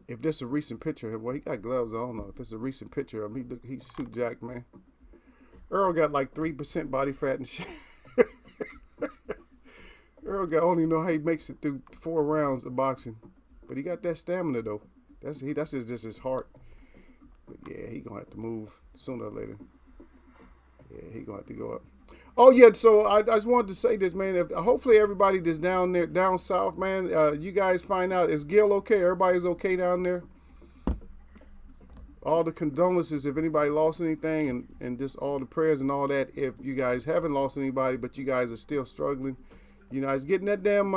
If this is a recent picture of him, well, he got gloves. I don't know if it's a recent picture of him. He's suit jacked, man. Earl got like 3% body fat and shit. Earl got only know how he makes it through 4 rounds of boxing, but he got that stamina though. That's just his heart. But yeah, he gonna have to move sooner or later. Yeah, he gonna have to go up. Oh yeah, so I just wanted to say this, man. Hopefully everybody that's down there, down south, man, you guys find out, is Gil okay? Everybody's okay down there. All the condolences if anybody lost anything, and just all the prayers and all that. If you guys haven't lost anybody, but you guys are still struggling, you know, it's getting that damn,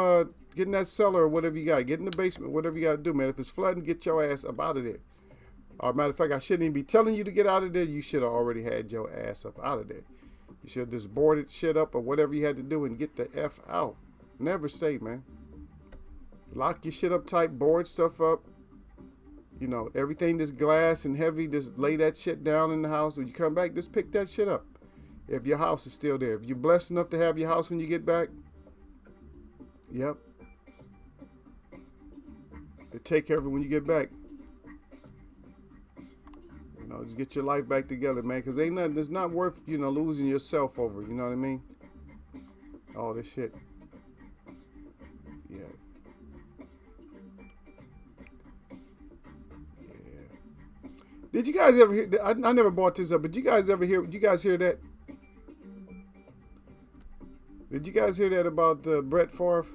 getting that cellar or whatever you got, get in the basement, whatever you got to do, man. If it's flooding, get your ass up out of there. Matter of fact, I shouldn't even be telling you to get out of there. You should have already had your ass up out of there. You should have just boarded shit up or whatever you had to do and get the F out. Never stay, man. Lock your shit up tight, board stuff up. You know, everything that's glass and heavy, just lay that shit down in the house. When you come back, just pick that shit up. If your house is still there. If you're blessed enough to have your house when you get back, yep. To take care of it when you get back. You know, just get your life back together, man. Because ain't nothing, it's not worth, you know, losing yourself over. You know what I mean? All this shit. Yeah. Yeah. Did you guys ever hear, I never brought this up, but did you guys ever hear, you guys hear that? Did you guys hear that about Brett Favre?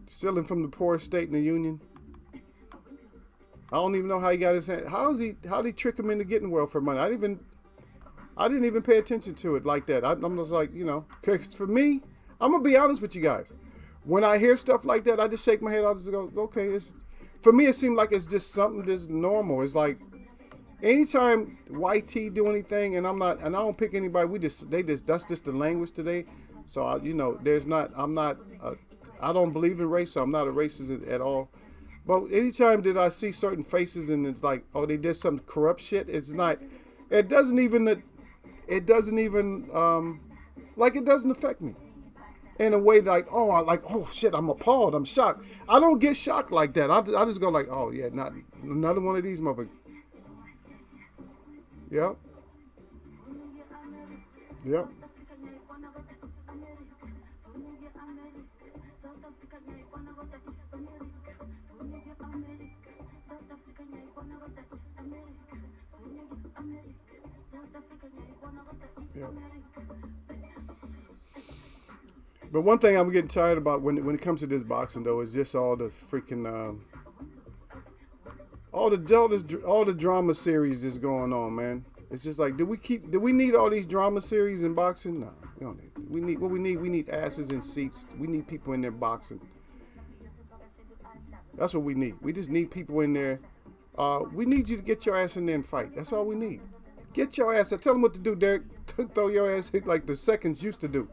Stealing from the poorest state in the union? I don't even know how he got his hand. How did he trick him into getting welfare money? I didn't even pay attention to it like that. I'm just like, you know, because for me, I'm gonna be honest with you guys. When I hear stuff like that, I just shake my head. I just go, okay. For me, it seemed like it's just something that's normal. It's like anytime YT do anything, and I don't pick anybody. That's just the language today. So you know, I don't believe in race, so I'm not a racist at all. But anytime that I see certain faces and it's like, oh, they did some corrupt shit, it doesn't affect me in a way like, oh shit, I'm appalled, I'm shocked. I don't get shocked like that. I just go like, oh yeah, not another one of these motherfuckers. Yep. Yep. Yeah. But one thing I'm getting tired about when it comes to this boxing though is just all the freaking all the drama series that's going on, man. It's just like, do we need all these drama series in boxing? No, we don't need. We need asses in seats. We need people in there boxing. That's what we need. We just need people in there. We need you to get your ass in there and fight. That's all we need. Get your ass. Tell them what to do, Derek. Throw your ass like the seconds used to do.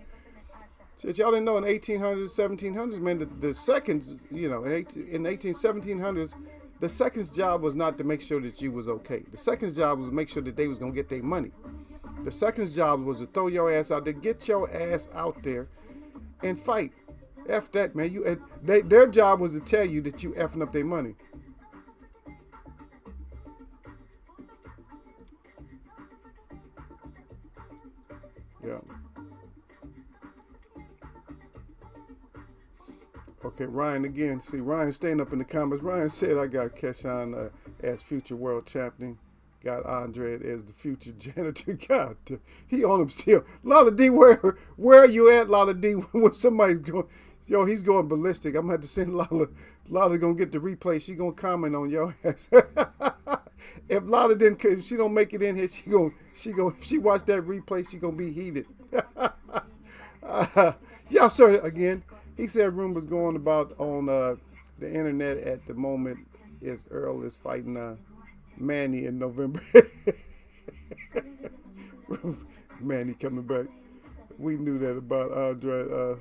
Since y'all didn't know in 1800s, 1700s, man, the seconds, you know, in 1700s, the seconds job was not to make sure that you was okay. The seconds job was to make sure that they was going to get their money. The seconds job was to throw your ass out there, get your ass out there and fight. F that, man. Their job was to tell you that you effing up their money. Yeah. Okay, Ryan again. See, Ryan staying up in the comments. Ryan said I got Keshawn as future world champion. Got Andre as the future janitor. God, he on him still. Lala D, where are you at, Lala D? When somebody's going, yo, he's going ballistic. I'm gonna have to send Lala. Lala gonna get the replay. She gonna comment on your ass. If Lala didn't, if she don't make it in here, if she watch that replay, she gonna be heated. Yeah, sir. Again, he said rumors going about on the internet at the moment is Earl is fighting Manny in November. Manny coming back. We knew that about Andre.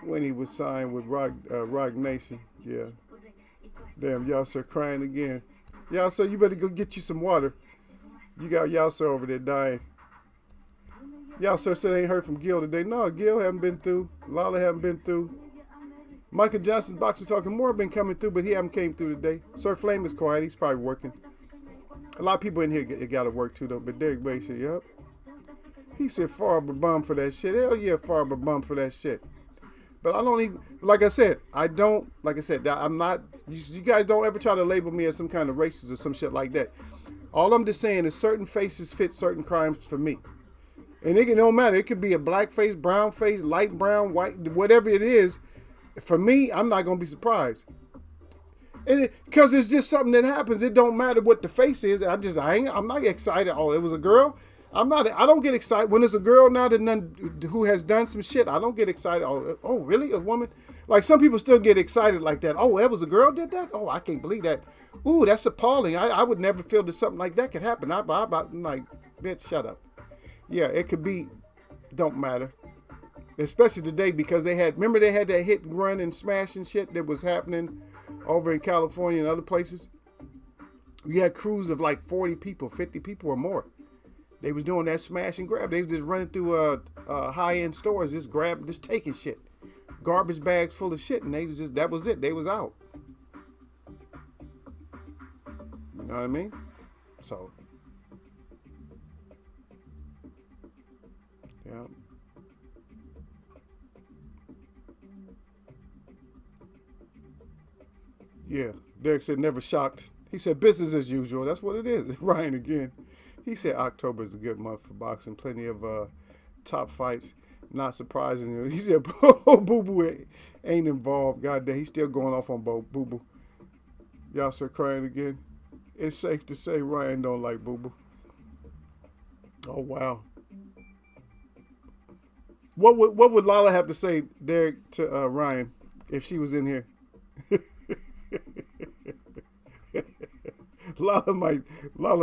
when he was signed with Rock Nation. Yeah. Damn, y'all sir crying again. Y'all sir, you better go get you some water. You got y'all sir over there dying. Y'all sir said they ain't heard from Gil today. No, Gil haven't been through. Lala haven't been through. Michael Johnson's Boxing Talking More been coming through, but he haven't came through today. Sir Flame is quiet. He's probably working. A lot of people in here got to work too, though. But Derek Bay said, yep. He said, Farber bum for that shit. Hell yeah, Farber bum for that shit. But I don't even, like I said, I'm not, you guys don't ever try to label me as some kind of racist or some shit like that. All I'm just saying is certain faces fit certain crimes for me. And it don't matter. It could be a black face, brown face, light brown, white, whatever it is. For me, I'm not going to be surprised. Because it's just something that happens. It don't matter what the face is. I'm not excited. Oh, it was a girl. I don't get excited. When it's a girl now who has done some shit, I don't get excited. Oh, really? A woman? Like some people still get excited like that. Oh, that was a girl did that? Oh, I can't believe that. Ooh, that's appalling. I would never feel that something like that could happen. I'm like, bitch, shut up. Yeah, it could be. Don't matter. Especially today because remember they had that hit and run and smash and shit that was happening over in California and other places. We had crews of like 40 people, 50 people or more. They was doing that smash and grab. They was just running through high-end stores, just taking shit. Garbage bags full of shit, and that was it. They was out. You know what I mean? So, yeah. Yeah, Derek said never shocked. He said business as usual. That's what it is. Ryan again. He said October is a good month for boxing. Plenty of top fights. Not surprising. He said Boo Boo ain't involved. God damn, he's still going off on Boo Boo. Y'all start crying again. It's safe to say Ryan don't like Boo Boo. Oh wow. What would Lala have to say, Derek, to Ryan if she was in here? Lala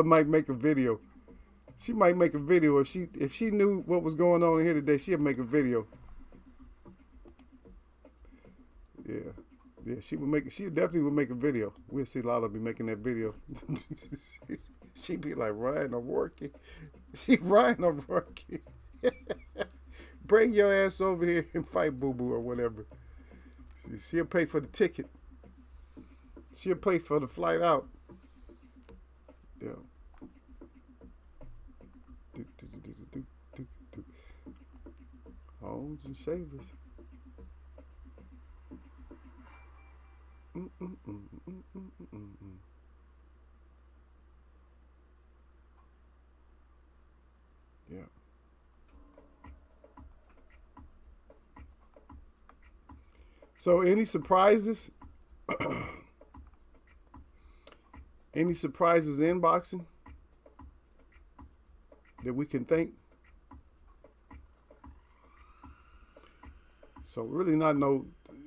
might make a video. She might make a video if she knew what was going on in here today. She'd make a video. Yeah, she definitely would make a video. We'll see Lala be making that video. She'd be like, Ryan, I'm working. Ryan, I'm working. Bring your ass over here and fight Boo Boo or whatever. She'll pay for the ticket. She'll pay for the flight out. Yeah. Homes and shavers. Yeah. So any surprises? Any surprises in boxing that we can think? So really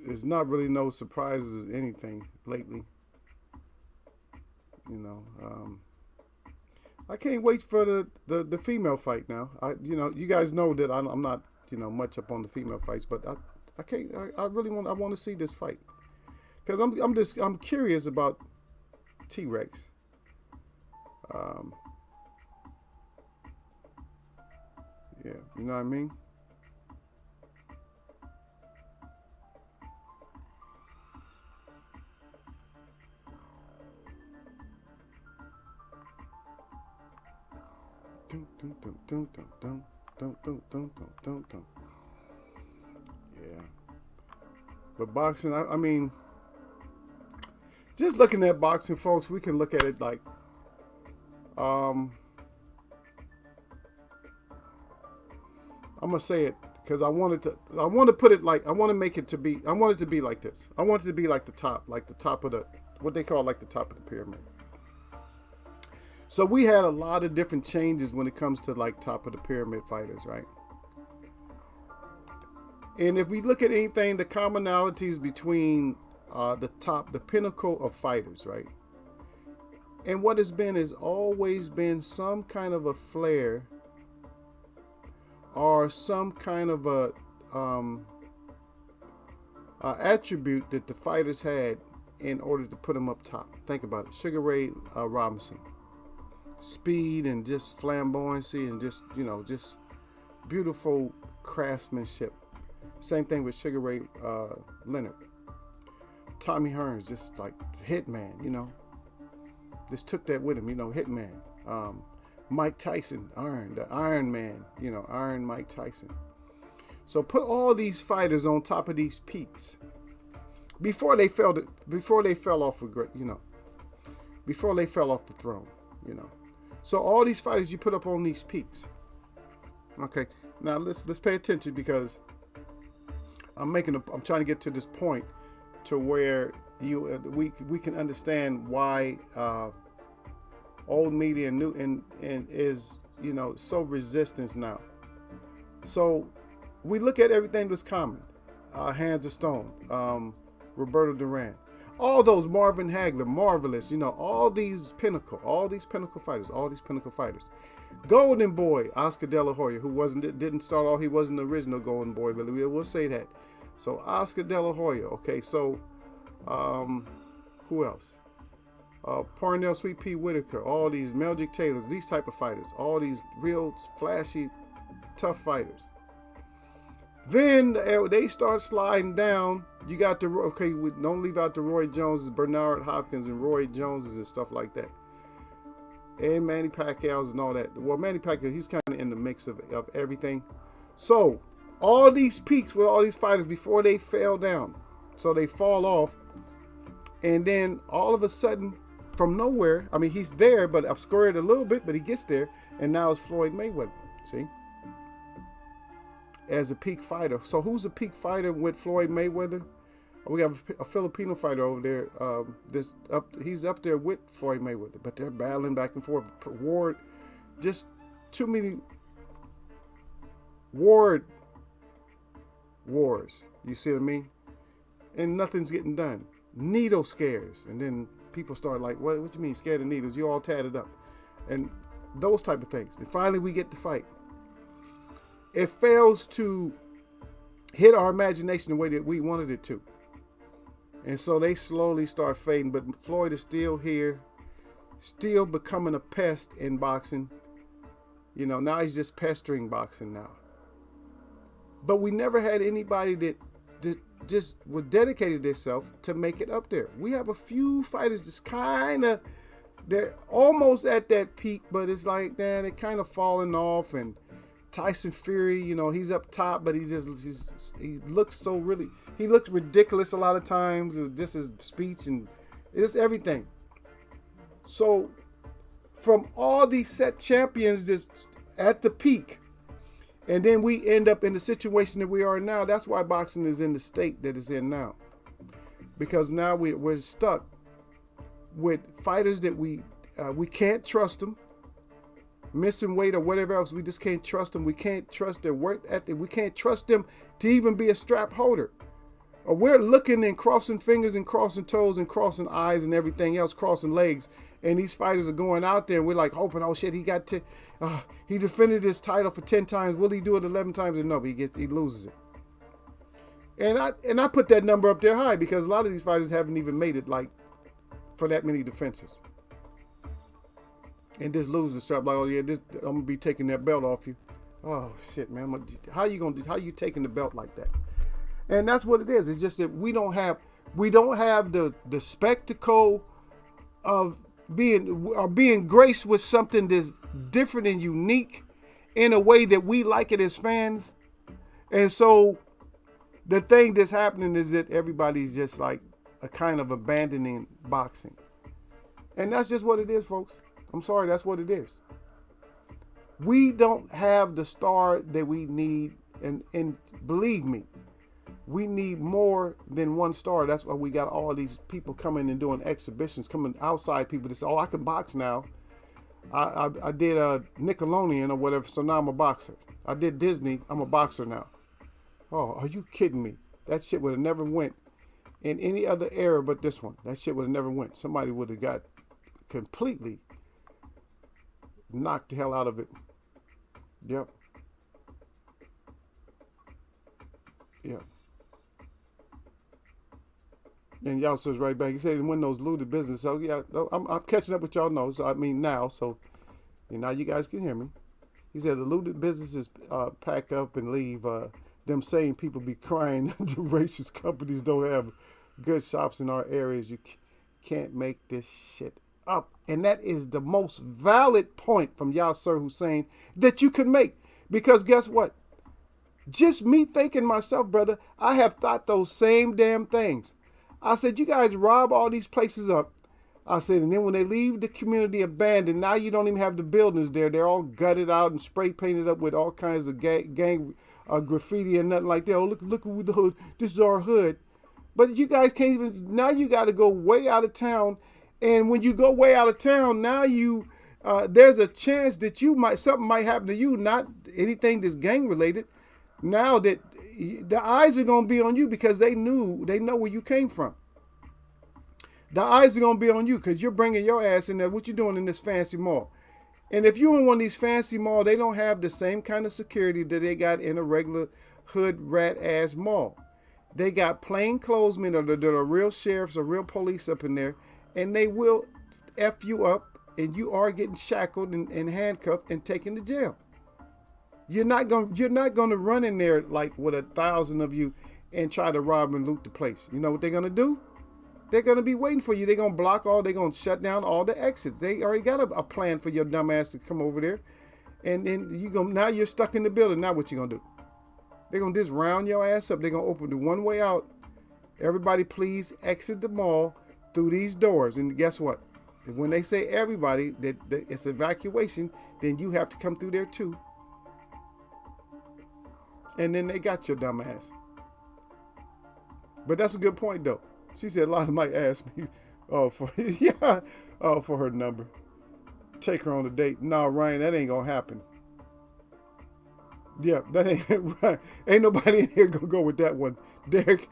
it's not really no surprises in anything lately. You know, I can't wait for the female fight now. You guys know that I'm not, much up on the female fights, but I want to see this fight. Because I'm curious about T-Rex. Yeah, you know what I mean? Yeah. But boxing, I mean, just looking at boxing, folks, we can look at it like, I'm gonna say it because I want to put it like, I want it to be like this. I want it to be like the top of what they call like the top of the pyramid. So we had a lot of different changes when it comes to like top of the pyramid fighters, right? And if we look at anything, the commonalities between the pinnacle of fighters, right? And what has been has always been some kind of a flair or some kind of a attribute that the fighters had in order to put them up top. Think about it. Sugar Ray Robinson. Speed and just flamboyancy and just, just beautiful craftsmanship. Same thing with Sugar Ray Leonard. Tommy Hearns, just like hitman, just took that with him, hitman. Mike Tyson, the Iron Man, Iron Mike Tyson. So put all these fighters on top of these peaks before they fell off before they fell off the throne, So all these fighters you put up on these peaks. Okay, now let's pay attention, because I'm trying to get to this point to where we can understand why old media and new and is so resistant now. So we look at everything that's common. Hands of Stone, Roberto Duran, all those, Marvin Hagler, Marvelous, all these pinnacle fighters. Golden Boy, Oscar De La Hoya, who didn't start off, he wasn't the original Golden Boy, but we'll say that. So Oscar De La Hoya, okay, so who else? Parnell Sweet Pea Whitaker, all these Meldrick Taylors, these type of fighters, all these real flashy, tough fighters. Then they start sliding down. You got don't leave out the Roy Joneses, Bernard Hopkins and Roy Joneses and stuff like that. And Manny Pacquiao's and all that. Well, Manny Pacquiao, he's kind of in the mix of everything. So all these peaks with all these fighters before they fell down. So they fall off. And then all of a sudden, from nowhere, I mean, he's there, but obscured a little bit, but he gets there. And now it's Floyd Mayweather. See? As a peak fighter. So who's a peak fighter with Floyd Mayweather? We have a Filipino fighter over there. He's up there with Floyd Mayweather, but they're battling back and forth. Ward, just too many wars. You see what I mean? And nothing's getting done. Needle scares, and then people start like, what you mean scared of needles? You all tatted up, and those type of things. And finally, we get the fight. It fails to hit our imagination the way that we wanted it to. And so they slowly start fading. But Floyd is still here, still becoming a pest in boxing. Now he's just pestering boxing now. But we never had anybody that just was dedicated themselves to make it up there. We have a few fighters just they're almost at that peak, but it's like, man, they're kind of falling off. And Tyson Fury, he's up top, but he looks he looks ridiculous a lot of times. Just his speech and it's everything. So from all these set champions just at the peak, and then we end up in the situation that we are now. That's why boxing is in the state that it's in now. Because now we're stuck with fighters that we can't trust them. Missing weight or whatever else, we just can't trust them. We can't trust their work ethic. We can't trust them to even be a strap holder. Or we're looking and crossing fingers and crossing toes and crossing eyes and everything else, crossing legs. And these fighters are going out there and we're like hoping, oh shit, he defended his title for 10 times. Will he do it 11 times? And no, he loses it. And I put that number up there high because a lot of these fighters haven't even made it like for that many defenses. And just lose the strap, like, oh yeah, I'm gonna be taking that belt off you. Oh shit, man, how you taking the belt like that? And that's what it is. It's just that we don't have the spectacle of being graced with something that's different and unique in a way that we like it as fans. And so the thing that's happening is that everybody's just like a kind of abandoning boxing. And that's just what it is, folks. I'm sorry, that's what it is. We don't have the star that we need, and believe me, we need more than one star. That's why we got all these people coming and doing exhibitions, coming outside people to say, oh, I can box now. I did a Nickelodeon or whatever, so now I'm a boxer. I did Disney, I'm a boxer now. Oh, are you kidding me? That shit would have never went in any other era but this one. That shit would have never went. Somebody would have got completely knocked the hell out of it. Yep. And y'all says right back. He said when those looted business. So yeah, I'm catching up with y'all now. So I mean now. So now you guys can hear me. He said the looted businesses pack up and leave. Them same people be crying the racist companies don't have good shops in our areas. You can't make this shit up. And that is the most valid point from Yasser Hussein that you could make. Because guess what? Just me thinking myself, brother, I have thought those same damn things. I said, you guys rob all these places up. I said, and then when they leave the community abandoned, now you don't even have the buildings there. They're all gutted out and spray painted up with all kinds of gang graffiti and nothing like that. Oh, look at the hood. This is our hood. But you guys can't even, now you got to go way out of town. And when you go way out of town, now you, there's a chance that something might happen to you, not anything that's gang related. Now that the eyes are going to be on you because they know where you came from. The eyes are going to be on you because you're bringing your ass in there. What you doing in this fancy mall? And if you're in one of these fancy malls, they don't have the same kind of security that they got in a regular hood rat ass mall. They got plain clothesmen that are real sheriffs or real police up in there, and they will F you up, and you are getting shackled and handcuffed and taken to jail. You're not gonna run in there like with 1,000 of you and try to rob and loot the place. You know what they're gonna do? They're gonna be waiting for you. They're gonna shut down all the exits. They already got a plan for your dumb ass to come over there, and then now you're stuck in the building. Now what you gonna do? They're gonna just round your ass up. They're gonna open the one way out. Everybody, please exit the mall through these doors. And guess what? When they say everybody that it's evacuation, then you have to come through there too. And then they got your dumb ass. But that's a good point though. She said a lot of them might ask me, for her number. Take her on a date. No, Ryan, that ain't gonna happen. Yeah, that ain't right. Ain't nobody in here gonna go with that one. Derek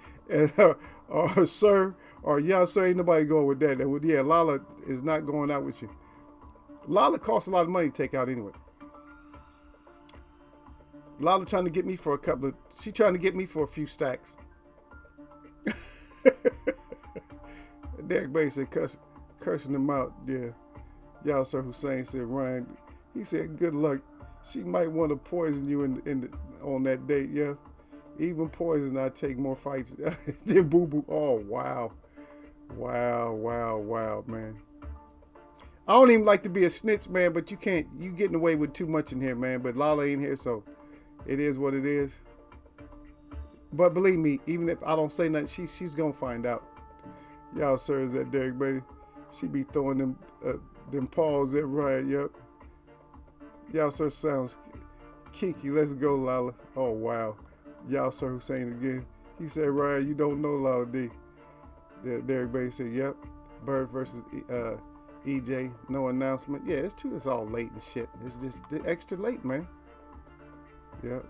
or sir or yeah, sir, ain't nobody going with that. Yeah, Lala is not going out with you. Lala costs a lot of money to take out anyway. Lala trying to get me for she's trying to get me for a few stacks. Derek Bay said cursing them out. Yeah. Yasser Hussein said, Ryan, he said, good luck. She might want to poison you on that date, yeah. Even poison, I take more fights than Boo Boo. Oh, wow. Wow, man. I don't even like to be a snitch, man, but you getting away with too much in here, man. But Lala ain't here, so it is what it is. But believe me, even if I don't say nothing, she's gonna find out. Y'all, sir, is that Derek Baby? She be throwing them paws at Ryan, yep. Y'all, sir, sounds kinky. Let's go, Lala. Oh, wow. Y'all, sir, Hussein again. He said, Ryan, you don't know Lala D. Derek Baby said, yep. Bird versus EJ, no announcement. Yeah, it's all late and shit. It's just extra late, man. Yep.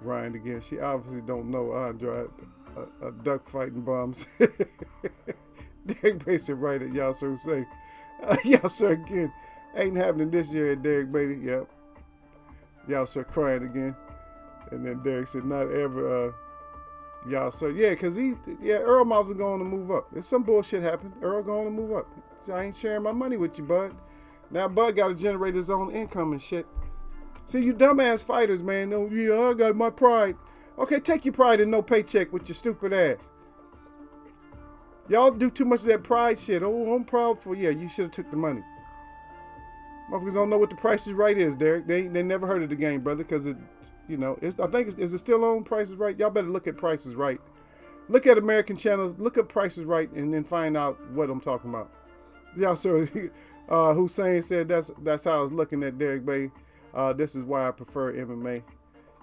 Ryan again. She obviously don't know Andre. A duck fighting bums. Derek Baby said, right at y'all, sir, Hussein. Y'all, sir, again. Ain't happening this year at Derek Baby. Yep. Y'all, sir, crying again. And then Derek said, not ever. Y'all, sir. Yeah, because Earl Miles was going to move up. There's some bullshit happened. Earl going to move up. So I ain't sharing my money with you, Bud. Now Bud got to generate his own income and shit. See, you dumbass fighters, man. No, yeah, I got my pride. Okay, take your pride and no paycheck with your stupid ass. Y'all do too much of that pride shit. Oh, I'm proud for you. Yeah, you should have took the money. Motherfuckers don't know what the Price is Right is, Derek. They never heard of the game, brother, because it, I think is it still on Price is Right? Y'all better look at Price is Right. Look at American channels. Look at Price is Right, and then find out what I'm talking about. Y'all, so Hussein said that's how I was looking at Derek Bay. This is why I prefer MMA.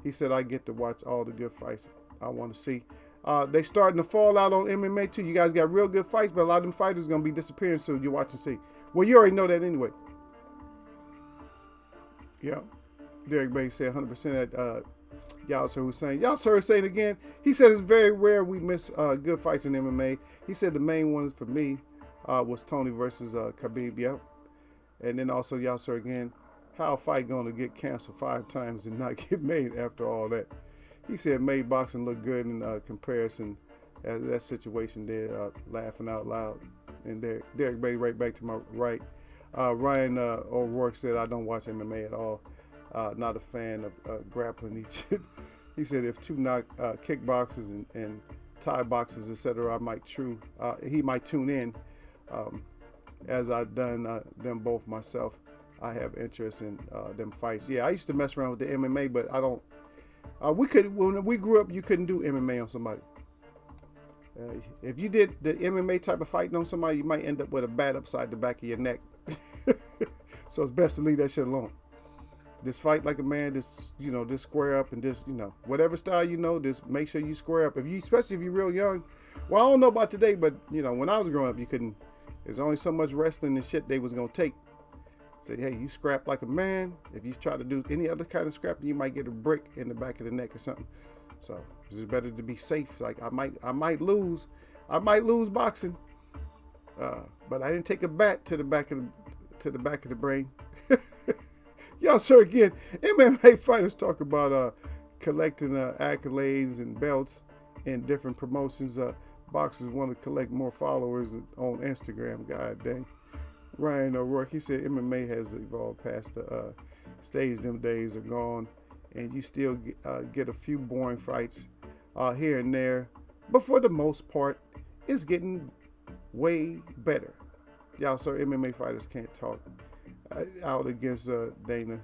He said I get to watch all the good fights I want to see. They starting to fall out on MMA too. You guys got real good fights, but a lot of them fighters going to be disappearing soon. You watch and see. Well, you already know that anyway. Yeah. Derek Bay said 100% at Yasser Hussein. Yasser Hussein again. He said it's very rare we miss good fights in MMA. He said the main ones for me was Tony versus Khabib. Yep. And then also Yasser again. How a fight going to get canceled 5 times and not get made after all that? He said made boxing look good in comparison as that situation there, laughing out loud. And Derek Beatty right back to my right. Ryan O'Rourke said, I don't watch MMA at all. Not a fan of grappling. He said if two kickboxers and Thai boxers, etc., he might tune in. As I've done them both myself, I have interest in them fights. Yeah, I used to mess around with the MMA, but I don't. When we grew up, you couldn't do MMA on somebody. If you did the MMA type of fighting on somebody, you might end up with a bat upside the back of your neck. So it's best to leave that shit alone. Just fight like a man. Just square up and just whatever style just make sure you square up. Especially if you're real young. Well, I don't know about today, but when I was growing up, you couldn't. There's only so much wrestling and shit they was gonna take. Say, hey, you scrap like a man. If you try to do any other kind of scrapping, you might get a brick in the back of the neck or something. So it's better to be safe. It's like I might lose boxing, but I didn't take a bat to the back of the brain. Y'all, sir, again, MMA fighters talk about collecting accolades and belts in different promotions. Boxers want to collect more followers on Instagram. God dang. Ryan O'Rourke, he said MMA has evolved past the stage. Them days are gone, and you still get a few boring fights here and there, but for the most part, it's getting way better. Y'all, sir, MMA fighters can't talk out against Dana,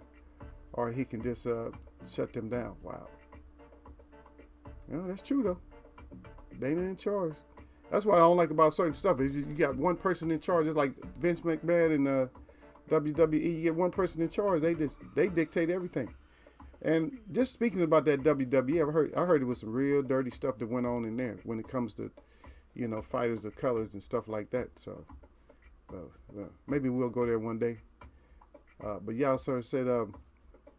or he can just shut them down. Wow. That's true though. Dana in charge. That's what I don't like about certain stuff. Is you got one person in charge. It's like Vince McMahon and WWE. You get one person in charge. They dictate everything. And just speaking about that WWE, I heard it was some real dirty stuff that went on in there when it comes to fighters of colors and stuff like that. So maybe we'll go there one day. But y'all sir said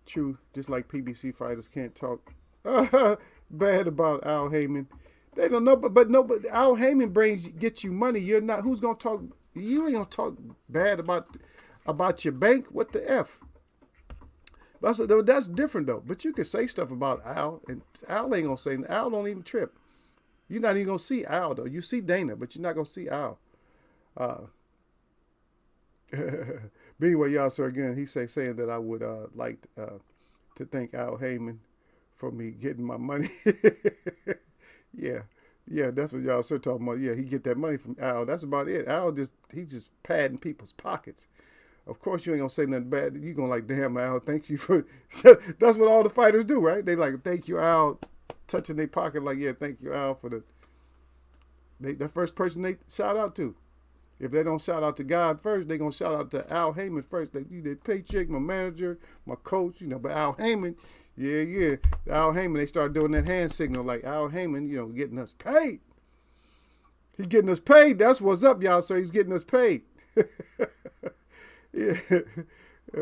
true. Just like PBC fighters can't talk bad about Al Heyman. They don't know, but Al Heyman gets you money. You're not. Who's gonna talk? You ain't gonna talk bad about your bank. What the f? That's different though. But you can say stuff about Al, and Al ain't gonna say. Al don't even trip. You're not even gonna see Al though. You see Dana, but you're not gonna see Al. But anyway, y'all, sir, again, he's saying that I would like to thank Al Heyman for me getting my money. Yeah, that's what y'all sir talking about. Yeah, he get that money from Al. That's about it. He's just padding people's pockets. Of course, you ain't gonna say nothing bad. You gonna like, damn, Al, thank you for. That's what all the fighters do, right? They like, thank you, Al, touching their pocket like, yeah, thank you, Al, for the first person they shout out to. If they don't shout out to God first, they gonna shout out to Al Heyman first. You did paycheck, my manager, my coach, but Al Heyman, yeah. Al Heyman, they started doing that hand signal like Al Heyman, getting us paid. He's getting us paid. That's what's up, y'all. So he's getting us paid. Yeah.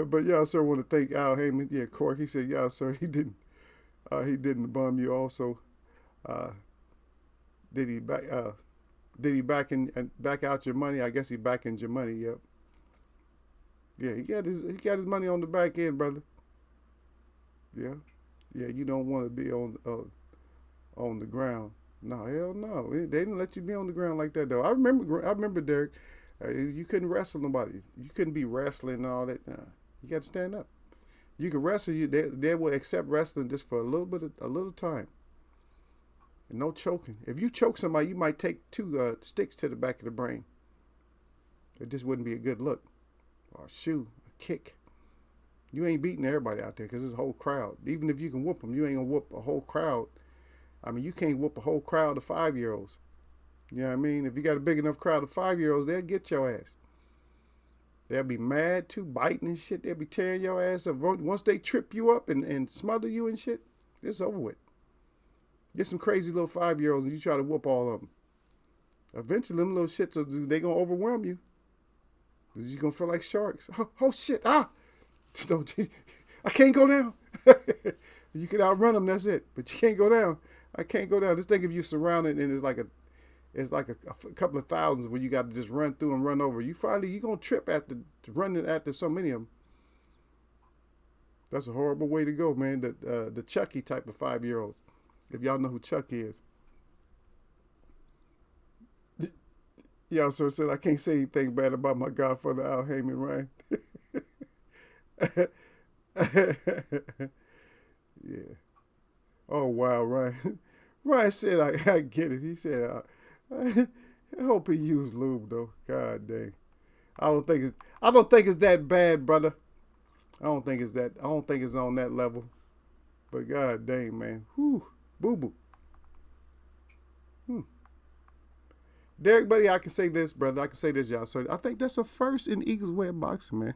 But y'all, sir, want to thank Al Heyman. Yeah, Cork. He said, y'all, sir, he didn't bum you. Also, did he back out your money? I guess he backing your money. Yep. Yeah, he got his money on the back end, brother. Yeah. You don't want to be on the ground. No, hell no. They didn't let you be on the ground like that though. I remember Derek. You couldn't wrestle nobody. You couldn't be wrestling and all that. Nah, you got to stand up. You can wrestle. They will accept wrestling just for a little time. And no choking. If you choke somebody, you might take 2 sticks to the back of the brain. It just wouldn't be a good look. Or a shoe, a kick. You ain't beating everybody out there because there's a whole crowd. Even if you can whoop them, you ain't going to whoop a whole crowd. I mean, you can't whoop a whole crowd of 5-year-olds. You know what I mean? If you got a big enough crowd of 5-year-olds, they'll get your ass. They'll be mad too, biting and shit. They'll be tearing your ass up. Once they trip you up and smother you and shit, it's over with. Get some crazy little 5-year-olds and you try to whoop all of them. Eventually, them little shits, they going to overwhelm you. You're going to feel like sharks. Oh shit. I can't go down. You can outrun them, that's it. But you can't go down. I can't go down. Just think if you're surrounded and it's like a couple of thousands where you got to just run through and run over. You're going to trip after running after so many of them. That's a horrible way to go, man. The Chucky type of 5-year-olds. If y'all know who Chuck is. Y'all sort of said I can't say anything bad about my godfather Al Heyman, Ryan. Yeah. Oh wow, Ryan. Ryan said I get it. He said I hope he used lube though. God dang. I don't think it's that bad, brother. I don't think it's on that level. But god dang, man. Whew. Boo boo. Hmm. Derek, buddy, I can say this, brother. I can say this, y'all. So I think that's a first in Eagles way of boxing, man.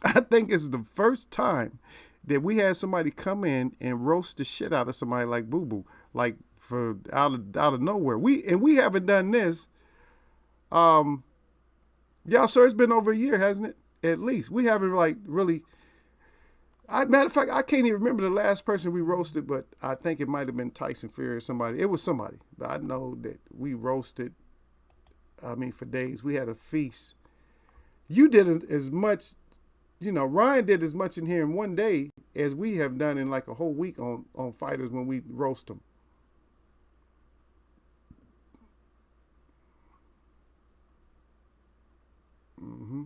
I think it's the first time that we had somebody come in and roast the shit out of somebody like Boo Boo, like for out of nowhere. We haven't done this. Y'all, sir, it's been over a year, hasn't it? At least we haven't like really. Matter of fact, I can't even remember the last person we roasted, but I think it might have been Tyson Fury or somebody. It was somebody. But I know that we roasted. I mean, for days we had a feast. You did as much. Ryan did as much in here in one day as we have done in like a whole week on fighters when we roast them. Mm-hmm.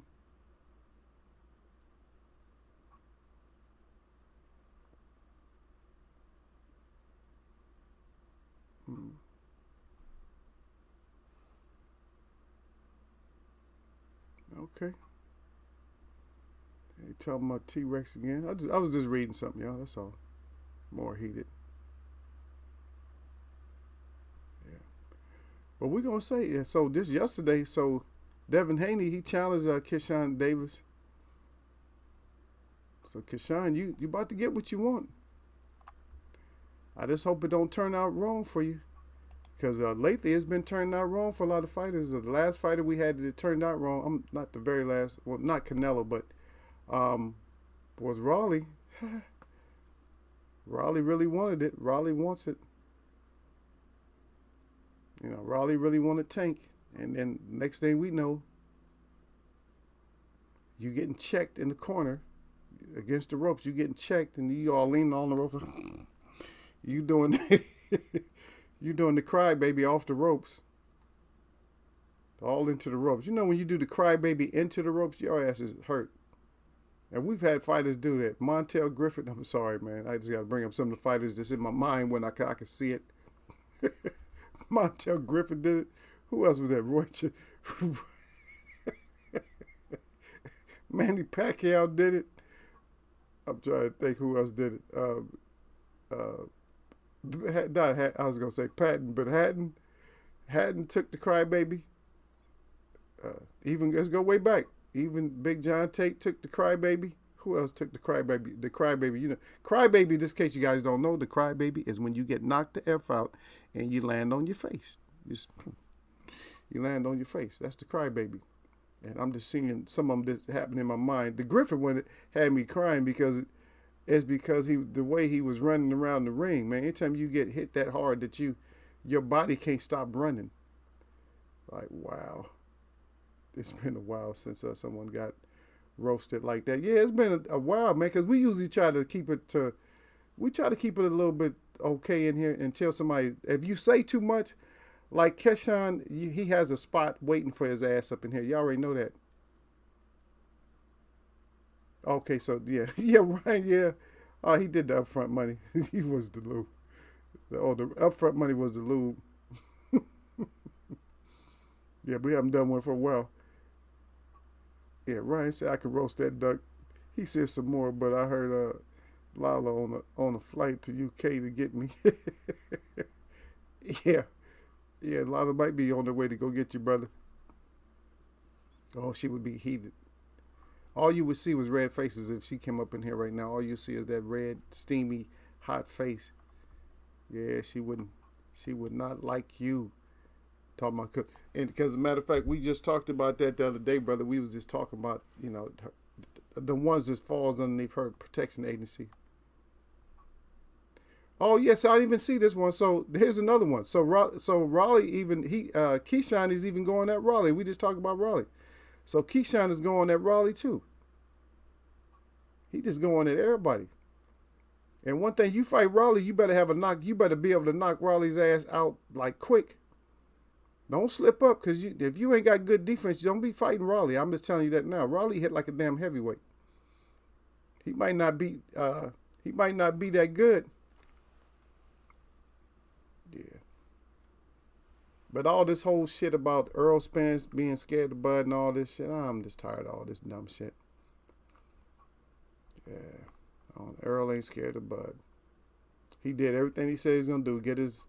Mm. Okay. Hey, talking about T-Rex again. I was just reading something, y'all. That's all. More heated. Yeah. But we're gonna say, yeah. So this yesterday, so Devin Haney, he challenged Keyshawn Davis. So Keyshawn, you about to get what you want. I just hope it don't turn out wrong for you. Because lately it's been turning out wrong for a lot of fighters. The last fighter we had that turned out wrong, I'm not the very last, well, not Canelo, but was Raleigh. Raleigh really wanted it. Raleigh wants it. Raleigh really wanted Tank. And then next thing we know, you getting checked in the corner against the ropes. You getting checked and you all leaning on the ropes. You doing you doing the crybaby off the ropes. All into the ropes. When you do the crybaby into the ropes, your ass is hurt. And we've had fighters do that. Montel Griffith, I'm sorry, man. I just got to bring up some of the fighters that's in my mind when I can see it. Montel Griffith did it. Who else was that? Roy Manny Pacquiao did it. I'm trying to think who else did it. I was going to say Patton, but Hatton took the crybaby. Even let's go way back. Even Big John Tate took the crybaby. Who else took the crybaby? The crybaby, crybaby. In this case, you guys don't know. The crybaby is when you get knocked the f out and you land on your face. You land on your face. That's the crybaby. And I'm just seeing some of them just happen in my mind. The Griffin one had me crying because the way he was running around the ring, man. Anytime you get hit that hard that your body can't stop running. Like, wow. It's been a while since someone got roasted like that. Yeah, it's been a while, man, because we usually try to keep it a little bit okay in here until somebody, if you say too much, like Keyshawn, he has a spot waiting for his ass up in here. You already know that. Okay, so yeah, yeah, Ryan, yeah. He did the upfront money. He was the lube. The upfront money was the lube. Yeah, we haven't done one for a while. Yeah, Ryan said I could roast that duck. He said some more, but I heard Lala on a flight to UK to get me. Yeah, yeah, Lala might be on the way to go get you, brother. Oh, she would be heated. All you would see was red faces if she came up in here right now. All you see is that red, steamy, hot face. Yeah, she wouldn't. She would not like you. Talking about, and because as a matter of fact, we just talked about that the other day, brother. We was just talking about the ones that falls underneath her protection agency. Oh yes, I didn't even see this one. So here's another one. So Raleigh even Keyshawn is even going at Raleigh. We just talked about Raleigh. So Keyshawn is going at Raleigh too. He just going at everybody. And one thing, you fight Raleigh, you better have a knock. You better be able to knock Raleigh's ass out like quick. Don't slip up, because if you ain't got good defense, you don't be fighting Raleigh. I'm just telling you that now. Raleigh hit like a damn heavyweight. He might not be that good. Yeah. But all this whole shit about Earl Spence being scared of Bud and all this shit, I'm just tired of all this dumb shit. Yeah. Earl ain't scared of Bud. He did everything he said he's gonna do. Get his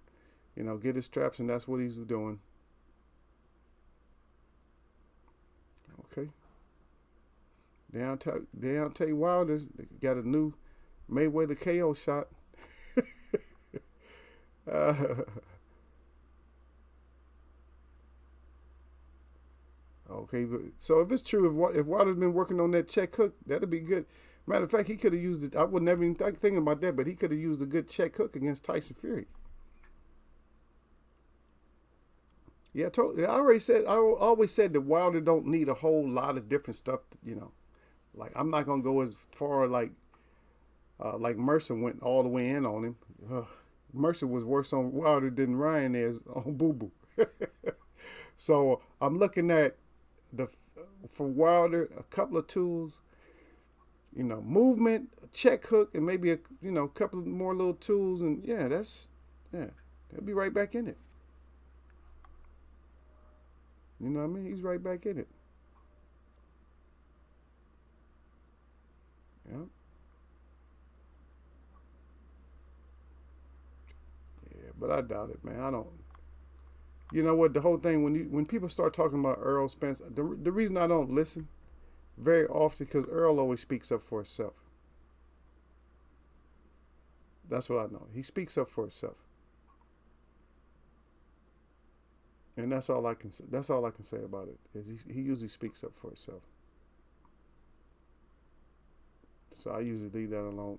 straps, and that's what he's doing. Okay. Deontay Wilder got a new Mayweather KO shot. Okay, so if it's true, if Wilder's been working on that check hook, that'd be good. Matter of fact, he could have used it. I would never even thinking about that, but he could have used a good check hook against Tyson Fury. Yeah, I always said that Wilder don't need a whole lot of different stuff. Like I'm not gonna go as far like Mercer went all the way in on him. Mercer was worse on Wilder than Ryan is on Boo Boo. So I'm looking at for Wilder a couple of tools. Movement, a check hook, and maybe a couple of more little tools, and they'll be right back in it. You know what I mean? He's right back in it. Yeah. Yeah, but I doubt it, man. I don't. You know what? The whole thing, when people start talking about Earl Spence, the reason I don't listen very often, because Earl always speaks up for himself. That's what I know. He speaks up for himself. And that's all I can say. That's all I can say about it. Is he usually speaks up for himself. So I usually leave that alone.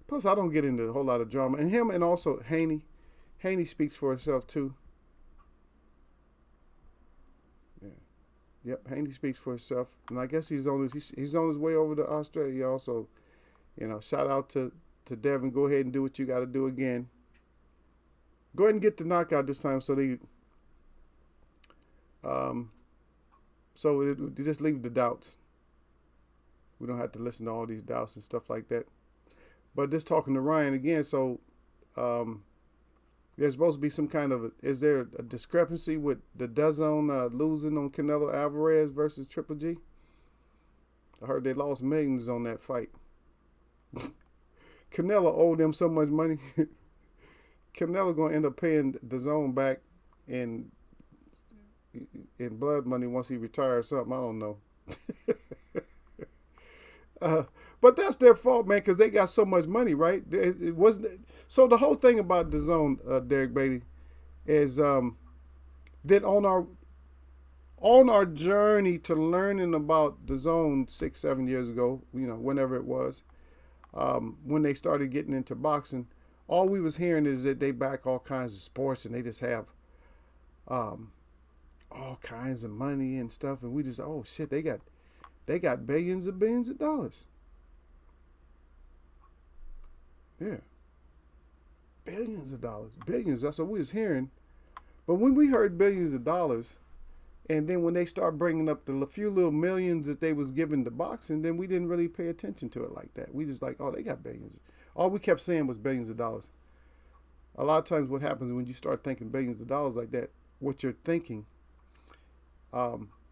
Plus, I don't get into a whole lot of drama. And him, and also Haney. Haney speaks for himself too. Yeah. Yep. Haney speaks for himself, and I guess he's on his way over to Australia. Also, shout out to Devin. Go ahead and do what you got to do again. Go ahead and get the knockout this time, so just leave the doubts. We don't have to listen to all these doubts and stuff like that. But just talking to Ryan again, so there's supposed to be some kind of is there a discrepancy with the DAZN losing on Canelo Alvarez versus Triple G? I heard they lost millions on that fight. Canelo owed them so much money. Canelo gonna end up paying DAZN back in blood money once he retires. Something I don't know. But that's their fault, man, because they got so much money, right? It wasn't. So the whole thing about DAZN, Derek Bailey, is that on our journey to learning about DAZN 6-7 years ago, whenever it was, when they started getting into boxing, all we was hearing is that they back all kinds of sports and they just have all kinds of money and stuff, and we just, oh shit, they got billions of dollars. Yeah. Billions of dollars. Billions, that's what we was hearing. But when we heard billions of dollars, and then when they start bringing up the few little millions that they was giving to boxing, then we didn't really pay attention to it like that. We just like, oh, they got billions. All we kept saying was billions of dollars. A lot of times what happens when you start thinking billions of dollars like that, what you're thinking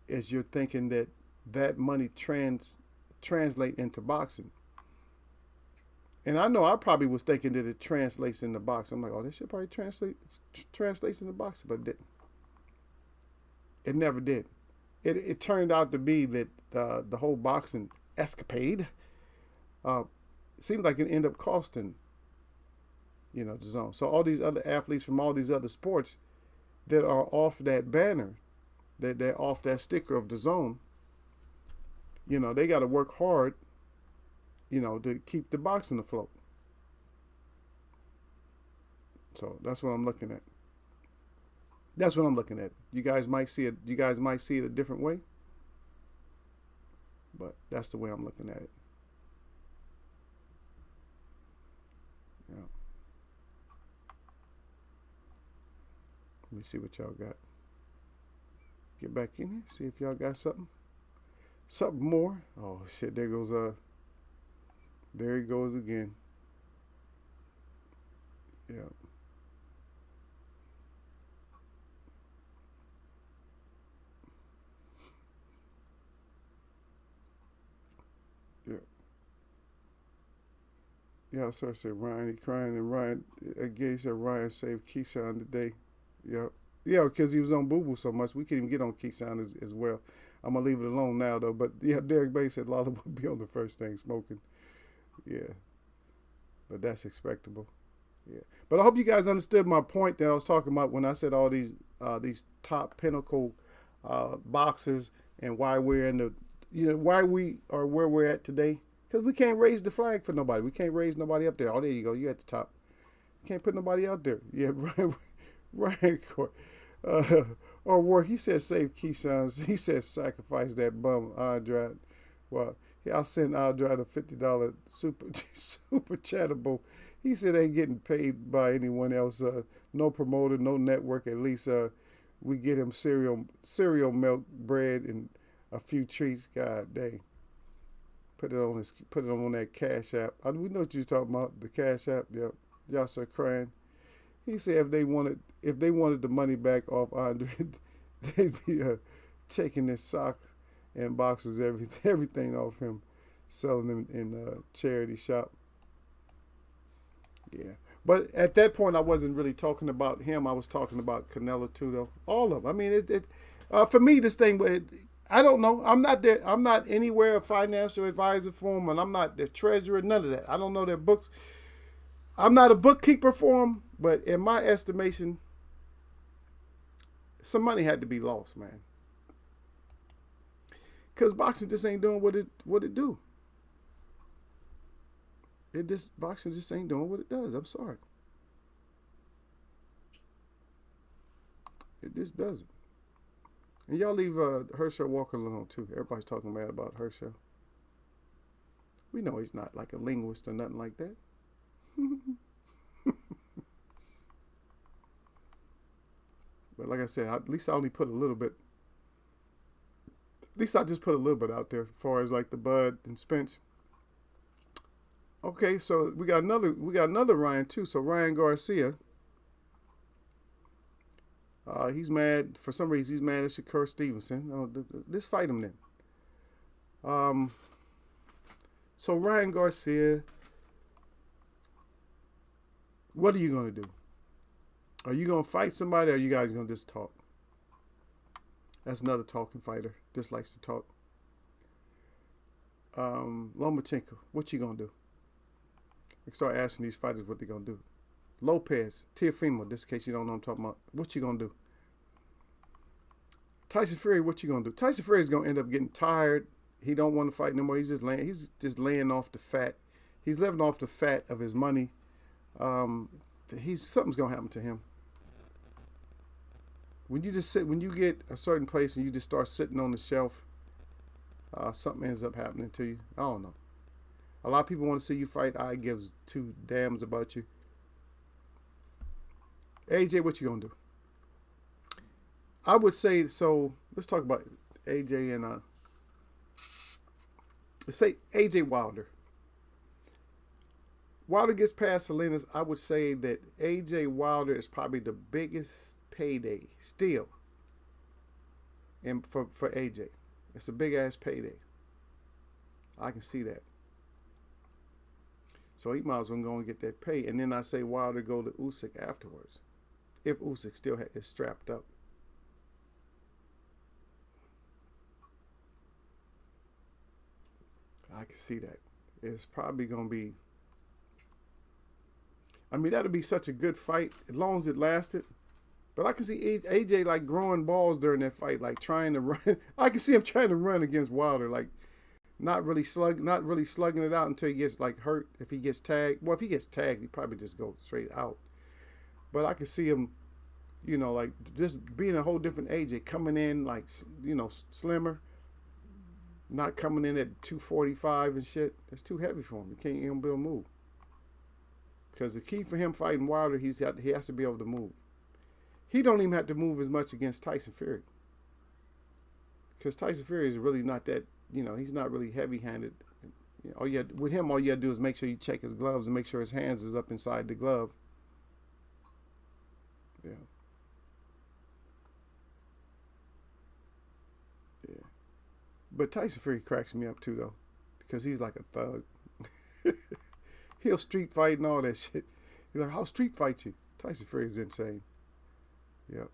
is you're thinking that money translate into boxing. And I know I probably was thinking that it translates into boxing. I'm like, oh, this shit probably translates into boxing, but it didn't. It never did. It turned out to be that the whole boxing escapade seemed like it ended up costing, DAZN. So all these other athletes from all these other sports that are off that banner, that they're off that sticker of DAZN, they got to work hard, to keep the boxing afloat. So that's what I'm looking at. You guys might see it. You guys might see it a different way, but that's the way I'm looking at it. Yeah. Let me see what y'all got. Get back in here. See if y'all got something. Something more. Oh shit! There goes There he goes again. Yeah. Yeah. Yeah, sir said Ryan, he crying, and Ryan again, he said Ryan saved Keyshawn today. Yeah. Yeah, because he was on Boo Boo so much, we can't even get on Keyshawn as well. I'm gonna leave it alone now though. But yeah, Derek Bay said Lala would be on the first thing smoking. Yeah. But that's expectable. Yeah. But I hope you guys understood my point that I was talking about when I said all these top pinnacle boxers and why we're in the why we are where we're at today. Because we can't raise the flag for nobody. We can't raise nobody up there. Oh, there you go. You at the top. You can't put nobody out there. Yeah, Ryan Court. Or War, he said save Keyshawn. He said sacrifice that bum Andrade. Well, I'll send Andrade a $50 super chattable. He said ain't getting paid by anyone else. No promoter, no network. At least we get him cereal milk, bread, and a few treats. God dang. Put it on that Cash App. We know what you're talking about. The Cash App. Yep. Y'all start crying. He said if they wanted the money back off Andre, they'd be taking his socks and boxes, everything off him, selling them in charity shop. Yeah. But at that point, I wasn't really talking about him. I was talking about Canelo too, though. All of them. I mean, for me, this thing. I don't know. I'm not there. I'm not anywhere a financial advisor for them, and I'm not their treasurer. None of that. I don't know their books. I'm not a bookkeeper for them, but in my estimation, some money had to be lost, man. Because boxing just ain't doing what it do. Boxing just ain't doing what it does. I'm sorry. It just doesn't. And y'all leave Herschel Walker alone too. Everybody's talking bad about Herschel. We know he's not like a linguist or nothing like that. But like I said, at least I only put a little bit. At least I just put a little bit out there as far as like the Bud and Spence. Okay, so we got another Ryan too. So Ryan Garcia. He's mad for some reason. He's mad at Shakur Stevenson. Let's fight him then. So Ryan Garcia, what are you gonna do? Are you gonna fight somebody, or are you guys gonna just talk? That's another talking fighter. Just likes to talk. Lomachenko, what you gonna do? I start asking these fighters what they gonna do. Lopez, Teofimo, just in case you don't know what I'm talking about. What you gonna do? Tyson Fury, what you gonna do? Tyson Fury is gonna end up getting tired. He don't want to fight no more. He's just laying off the fat. He's living off the fat of his money. Something's gonna happen to him. When you get a certain place and you just start sitting on the shelf, something ends up happening to you. I don't know. A lot of people want to see you fight. I gives two damns about you. AJ, what you gonna do? I would say so. Let's talk about AJ and let's say AJ Wilder. Wilder gets past Salinas. I would say that AJ Wilder is probably the biggest payday still. And for AJ, it's a big ass payday. I can see that. So he might as well go and get that pay. And then I say Wilder go to Usyk afterwards. If Usyk still is strapped up. I can see that. It's probably going to be... I mean, that'd be such a good fight as long as it lasted. But I can see AJ like growing balls during that fight, like trying to run. I can see him trying to run against Wilder, like not really slugging it out until he gets like hurt. If he gets tagged, well, if he gets tagged, he probably just go straight out. But I can see him, like just being a whole different AJ, coming in like slimmer, not coming in at 245 and shit. That's too heavy for him. He can't even be able to move. Because the key for him fighting Wilder, he has to be able to move. He don't even have to move as much against Tyson Fury. Because Tyson Fury is really not that, he's not really heavy-handed. With him, all you got to do is make sure you check his gloves and make sure his hands is up inside the glove. Yeah. Yeah. But Tyson Fury cracks me up too, though. Because he's like a thug. He'll street fight and all that shit. He's like, I'll street fight you. Tyson Fury is insane. Yep.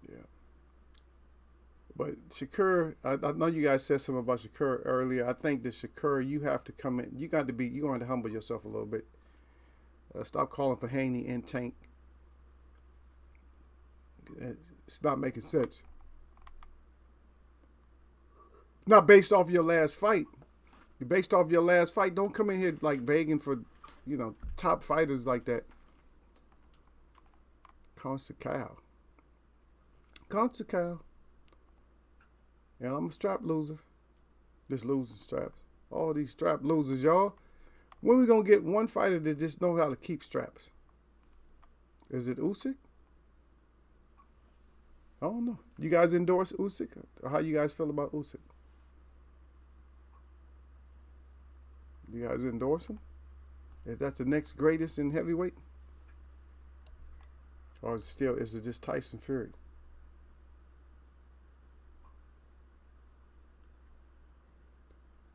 Yeah. But Shakur, I know you guys said something about Shakur earlier. I think that Shakur, you have to come in. You're going to humble yourself a little bit. Stop calling for Haney and Tank. It's not making sense. Not based off your last fight. Based off your last fight, don't come in here like begging for, top fighters like that. Consecao. And I'm a strap loser. Just losing straps. All these strap losers, y'all. When we gonna get one fighter that just know how to keep straps? Is it Usyk? I don't know. You guys endorse Usyk? Or how you guys feel about Usyk? You guys endorse him? If that's the next greatest in heavyweight? Or is it just Tyson Fury?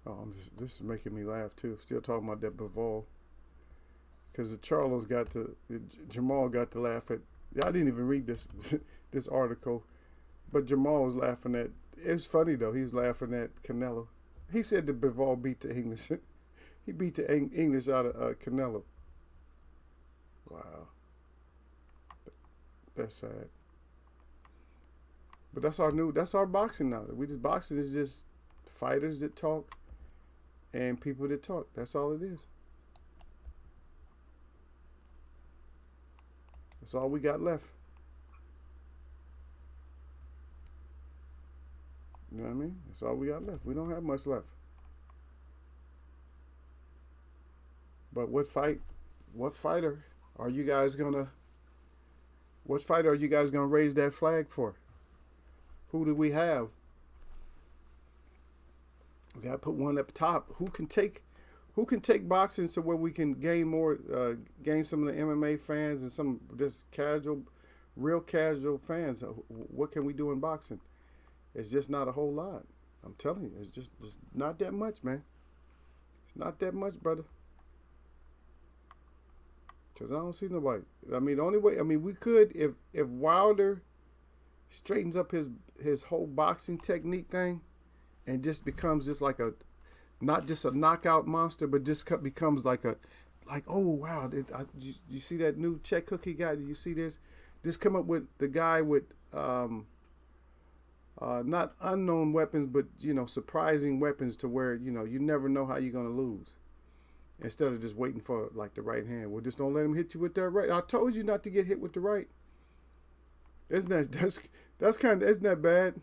Oh, this is making me laugh too. Still talking about that Bivol. Because Jamal got to laugh at, I didn't even read this this article, but Jamal was laughing at, it was funny though, he was laughing at Canelo. He said that Bivol beat the English. He beat the English out of Canelo. Wow. That's sad. But that's our boxing now. Boxing is just fighters that talk and people that talk. That's all it is. That's all we got left. You know what I mean? That's all we got left. We don't have much left. But what fighter are you guys gonna raise that flag for? Who do we have? We gotta put one up top. Who can take boxing to where we can gain some of the MMA fans and some just real casual fans? What can we do in boxing? It's just not a whole lot. I'm telling you, it's just not that much, man. It's not that much, brother. Because I don't see nobody. I mean, the only way, we could, if Wilder straightens up his whole boxing technique thing and just becomes just like not just a knockout monster, but just becomes oh, wow. You see that new check hook he got? Do you see this? Just come up with the guy with, not unknown weapons, but, surprising weapons to where, you never know how you're going to lose. Instead of just waiting for the right hand. Well, just don't let him hit you with that right. I told you not to get hit with the right. Isn't that bad?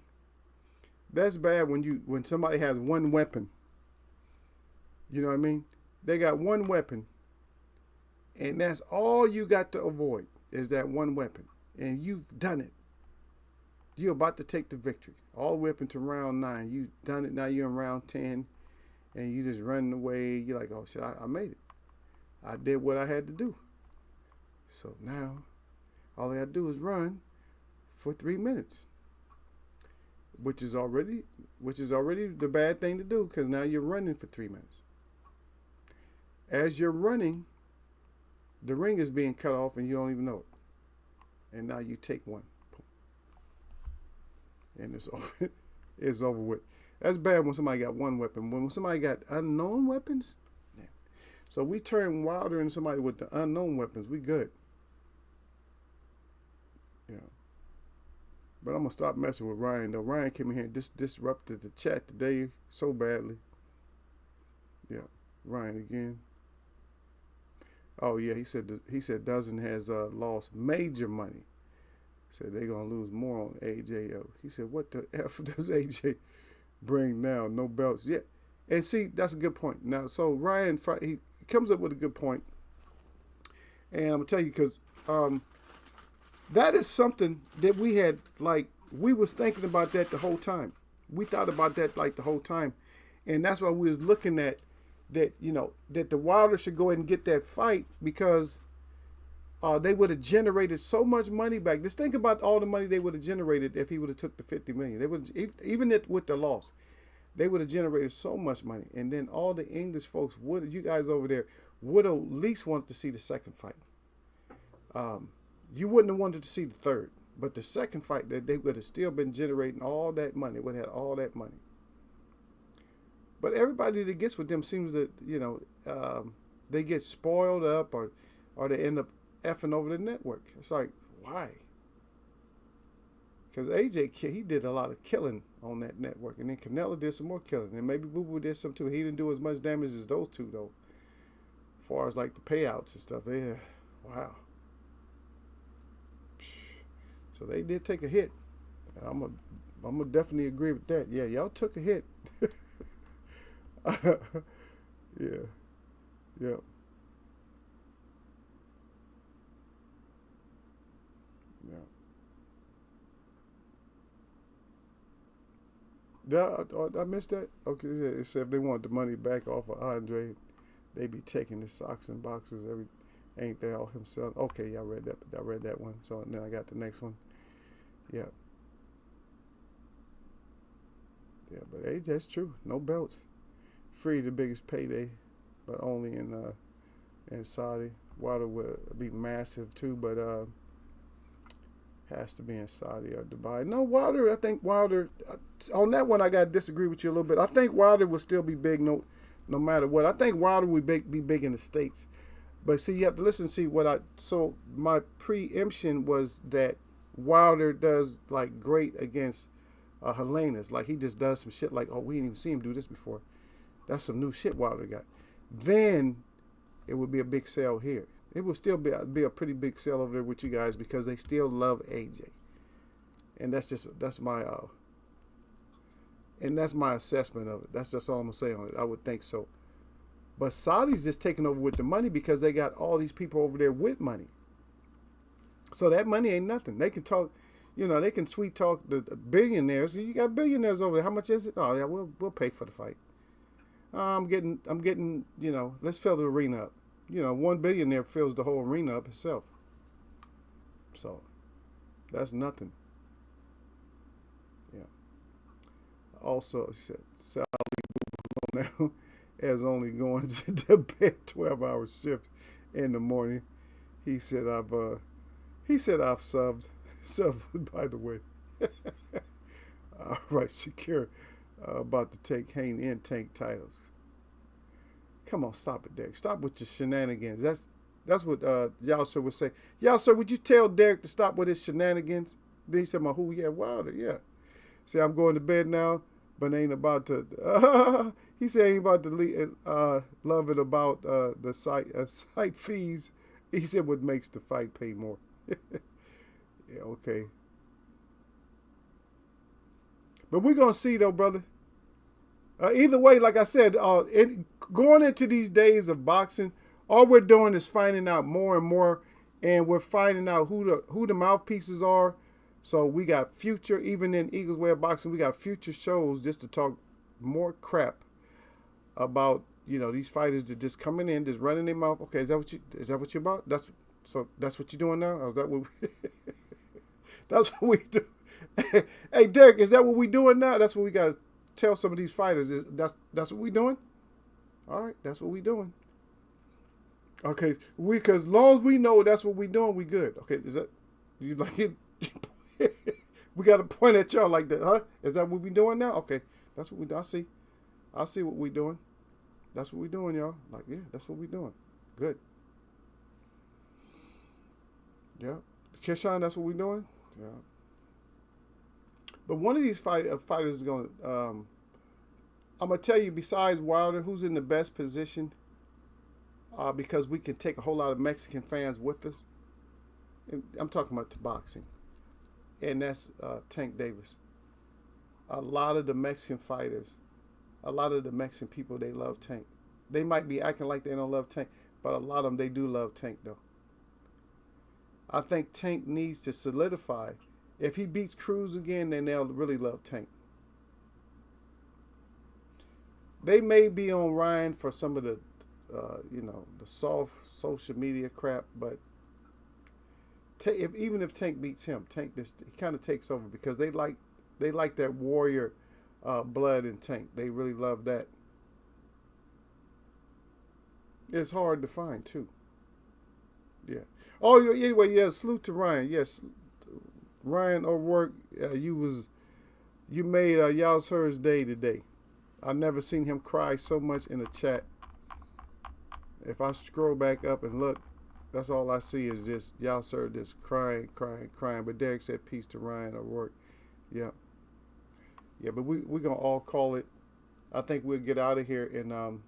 That's bad when somebody has one weapon. You know what I mean? They got one weapon. And that's all you got to avoid is that one weapon. And you've done it. You're about to take the victory. All the way up into round 9. You've done it. Now you're in round 10. And you just running away. You're like, oh, shit, I made it. I did what I had to do. So now, all I got to do is run for 3 minutes. Which is already the bad thing to do, because now you're running for 3 minutes. As you're running, the ring is being cut off and you don't even know it. And now you take one. And it's over. It's over with. That's bad when somebody got one weapon. When somebody got unknown weapons, yeah. So we turn Wilder into somebody with the unknown weapons. We good. Yeah. But I'm gonna stop messing with Ryan though. Ryan came in here and disrupted the chat today so badly. Yeah, Ryan again. Oh yeah, he said Dozen has lost major money. Said they're gonna lose more on AJ. He said, what the F does AJ bring now? No belts. Yeah, And see, that's a good point. Now, so Ryan, he comes up with a good point, and I'm gonna tell you because that is something that we had like we was thinking about that the whole time. We thought about that like the whole time, and that's why we was looking at that. You know that the Wilder should go ahead and get that fight because they would have generated so much money back. Just think about all the money they would have generated if he would have took the 50 million. They would even with the loss, they would have generated so much money, and then all the English folks would, you guys over there, would have at least wanted to see the second fight. You wouldn't have wanted to see the third, but the second fight that they would have still been generating all that money. Would have had all that money. But everybody that gets with them seems that they get spoiled up or they end up effing over the network. It's like, why? Because AJ, he did a lot of killing on that network, and then Canelo did some more killing, and maybe Boo Boo did some too. He didn't do as much damage as those two though, as far as like the payouts and stuff. Yeah, wow. So they did take a hit. I'm gonna definitely agree with that. Yeah, y'all took a hit. Yeah, yeah. Yeah. I missed that? Okay, yeah, it said if they want the money back off of Andre, they be taking the socks and boxes every. Ain't they all himself? Okay, yeah, I read that. I read that one. So then I got the next one. Yeah, yeah, but hey, that's true. No belts. Free the biggest payday, but only in Saudi. Wilder would be massive too, but has to be in Saudi or Dubai. No, Wilder. I think Wilder. On that one, I got to disagree with you a little bit. I think Wilder will still be big, no matter what. I think Wilder would be big in the States. But see, you have to listen. See what I. So my preemption was that Wilder does like great against Helenas. Like he just does some shit. Like, oh, we didn't even see him do this before. That's some new shit Wilder got. Then it would be a big sell here. It will still be a pretty big sell over there with you guys because they still love AJ, and that's my assessment of it. That's just all I'm gonna say on it. I would think so. But Saudi's just taking over with the money because they got all these people over there with money. So that money ain't nothing. They can talk, they can sweet talk the billionaires. You got billionaires over there. How much is it? Oh yeah, we'll pay for the fight. I'm getting, let's fill the arena up. One billionaire fills the whole arena up itself. So that's nothing. Yeah. Also, Sally now as only going to bed 12-hour shift in the morning. He said I've subbed. Subbed, by the way. All right, Shakir about to take Hain and Tank titles. Come on, stop it, Derek. Stop with your shenanigans. That's what y'all sir would say. Y'all sir, would you tell Derek to stop with his shenanigans? Then he said, "My who? Yeah, Wilder. Yeah." Say I'm going to bed now, but ain't about to. He said ain't about to love it about the site fees. He said what makes the fight pay more. Yeah, okay. But we're gonna see though, brother. Either way, like I said, going into these days of boxing, all we're doing is finding out more and more, and we're finding out who the mouthpieces are. So we got future, even in Eagles Way of Boxing, we got future shows just to talk more crap about these fighters that just coming in, just running their mouth. Okay, is that what you're about? That's what you're doing now? Or is that what that's what we do? Hey Derek, is that what we doing now? That's what we got to tell some of these fighters. That's what we doing? All right, that's what we doing. Okay, because as long as we know that's what we doing, we good. Okay, is that you like it? We got to point at y'all like that, huh? Is that what we doing now? Okay, that's what we do. I see what we doing. That's what we doing, y'all. Like, yeah, that's what we doing. Good. Yeah. Keshawn, that's what we doing? Yeah. But one of these fighters is going to, I'm going to tell you, besides Wilder, who's in the best position because we can take a whole lot of Mexican fans with us. And I'm talking about the boxing. And that's Tank Davis. A lot of the Mexican fighters a lot of the Mexican people, they love Tank. They might be acting like they don't love Tank, but a lot of them, they do love Tank, though. I think Tank needs to solidify. If he beats Cruz again, then they'll really love Tank. They may be on Ryan for some of the, the soft social media crap, but even if Tank beats him, Tank he kind of takes over because they like that warrior blood in Tank. They really love that. It's hard to find too. Yeah. Oh, anyway, yeah. Salute to Ryan. Yes, Ryan O'Rourke. You made y'all's hers day today. I've never seen him cry so much in a chat. If I scroll back up and look, that's all I see is just y'all sir just crying. But Derek said peace to Ryan O'Rourke. Yeah. Yeah, but we're gonna all call it. I think we'll get out of here and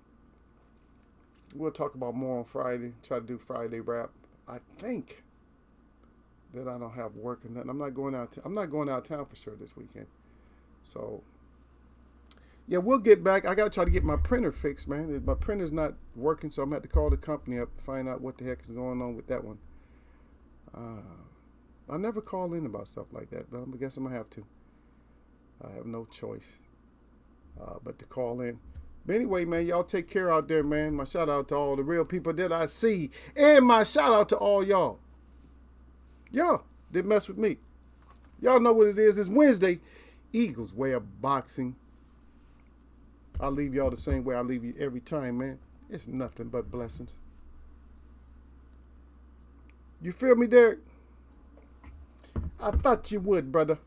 we'll talk about more on Friday. Try to do Friday wrap. I think that I don't have work or nothing. I'm not going out of town for sure this weekend. So yeah, we'll get back. I gotta try to get my printer fixed, man. My printer's not working, so I'm gonna have to call the company up to find out what the heck is going on with that one. I never call in about stuff like that, but I guess I'm gonna have to. I have no choice but to call in. But anyway, man, y'all take care out there, man. My shout out to all the real people that I see. And my shout out to all y'all. Y'all that mess with me. Y'all know what it is. It's Wednesday. Eagles way of boxing. I'll leave y'all the same way I leave you every time, man. It's nothing but blessings. You feel me, Derek? I thought you would, brother.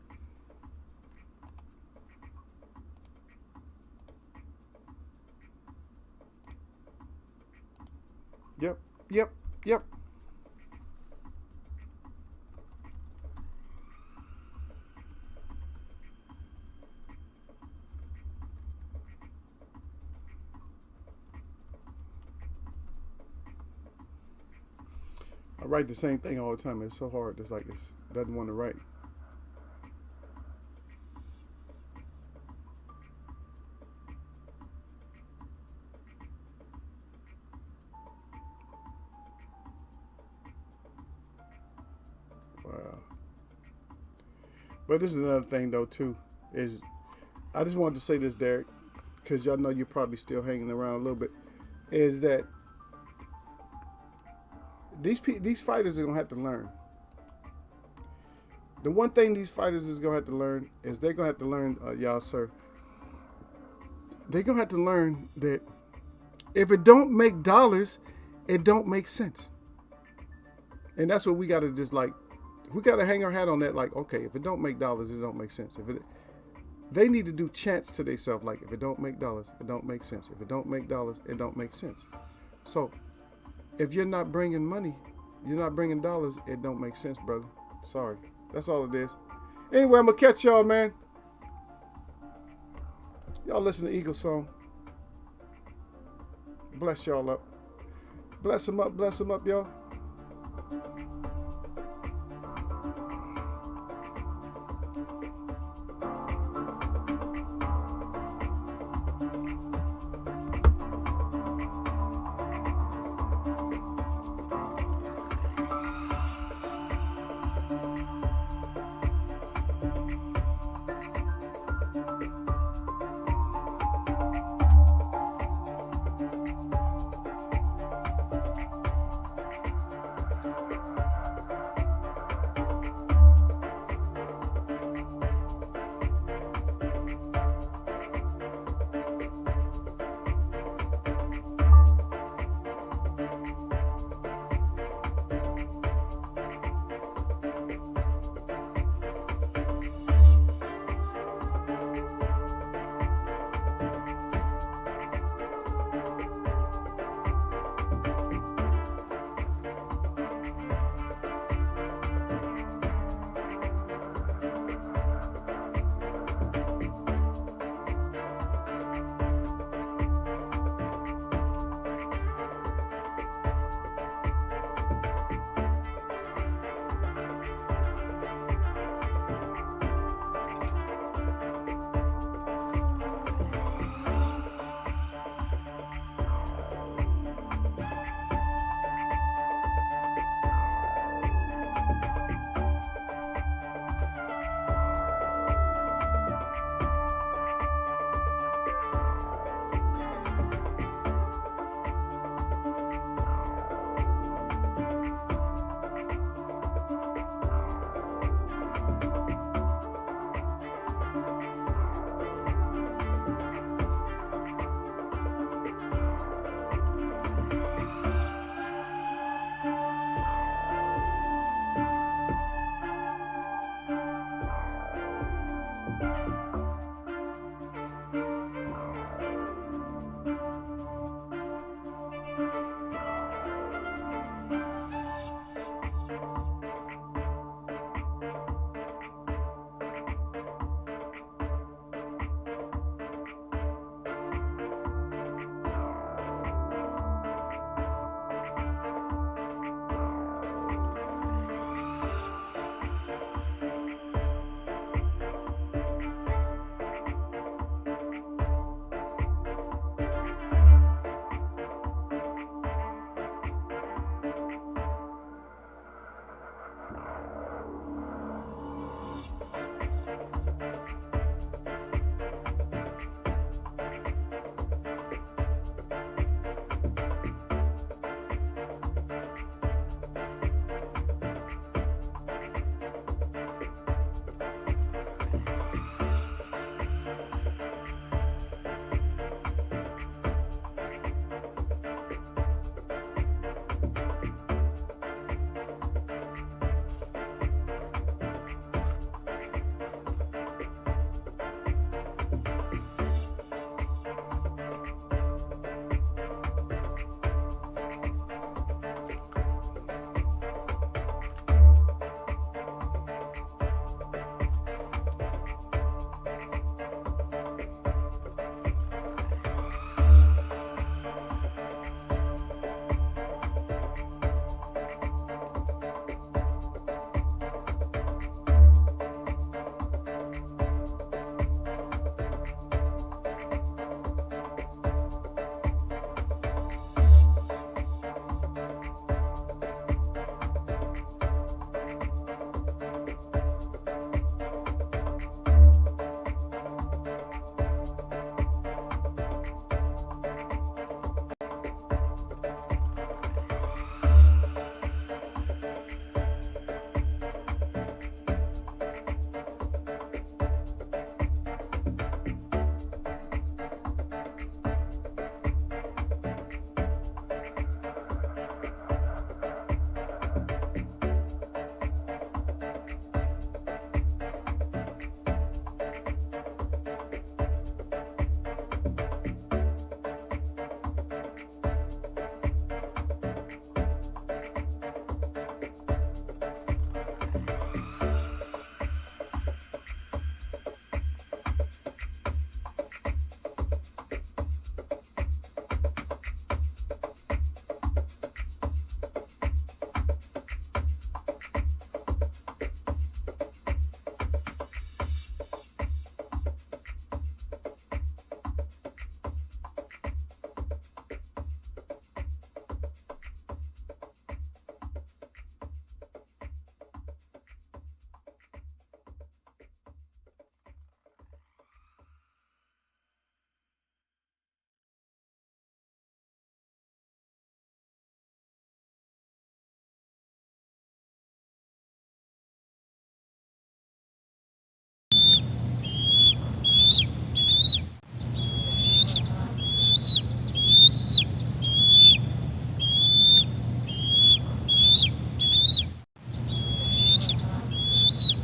Yep. I write the same thing all the time. It's so hard. It's like it doesn't want to write. Wow. But this is another thing though too. Is I just wanted to say this, Derek, because y'all know you're probably still hanging around a little bit. Is that these fighters are gonna have to learn. The one thing these fighters is gonna have to learn is they're gonna have to learn, y'all, sir. They're gonna have to learn that if it don't make dollars, it don't make sense. And that's what we gotta we gotta hang our hat on that. Like, okay, if it don't make dollars, it don't make sense. They need to do chants to themselves like, if it don't make dollars, it don't make sense. If it don't make dollars, it don't make sense. So if you're not bringing money, you're not bringing dollars, it don't make sense, brother. Sorry. That's all it is. Anyway, I'm going to catch y'all, man. Y'all listen to Eagle song. Bless y'all up. Bless them up, y'all.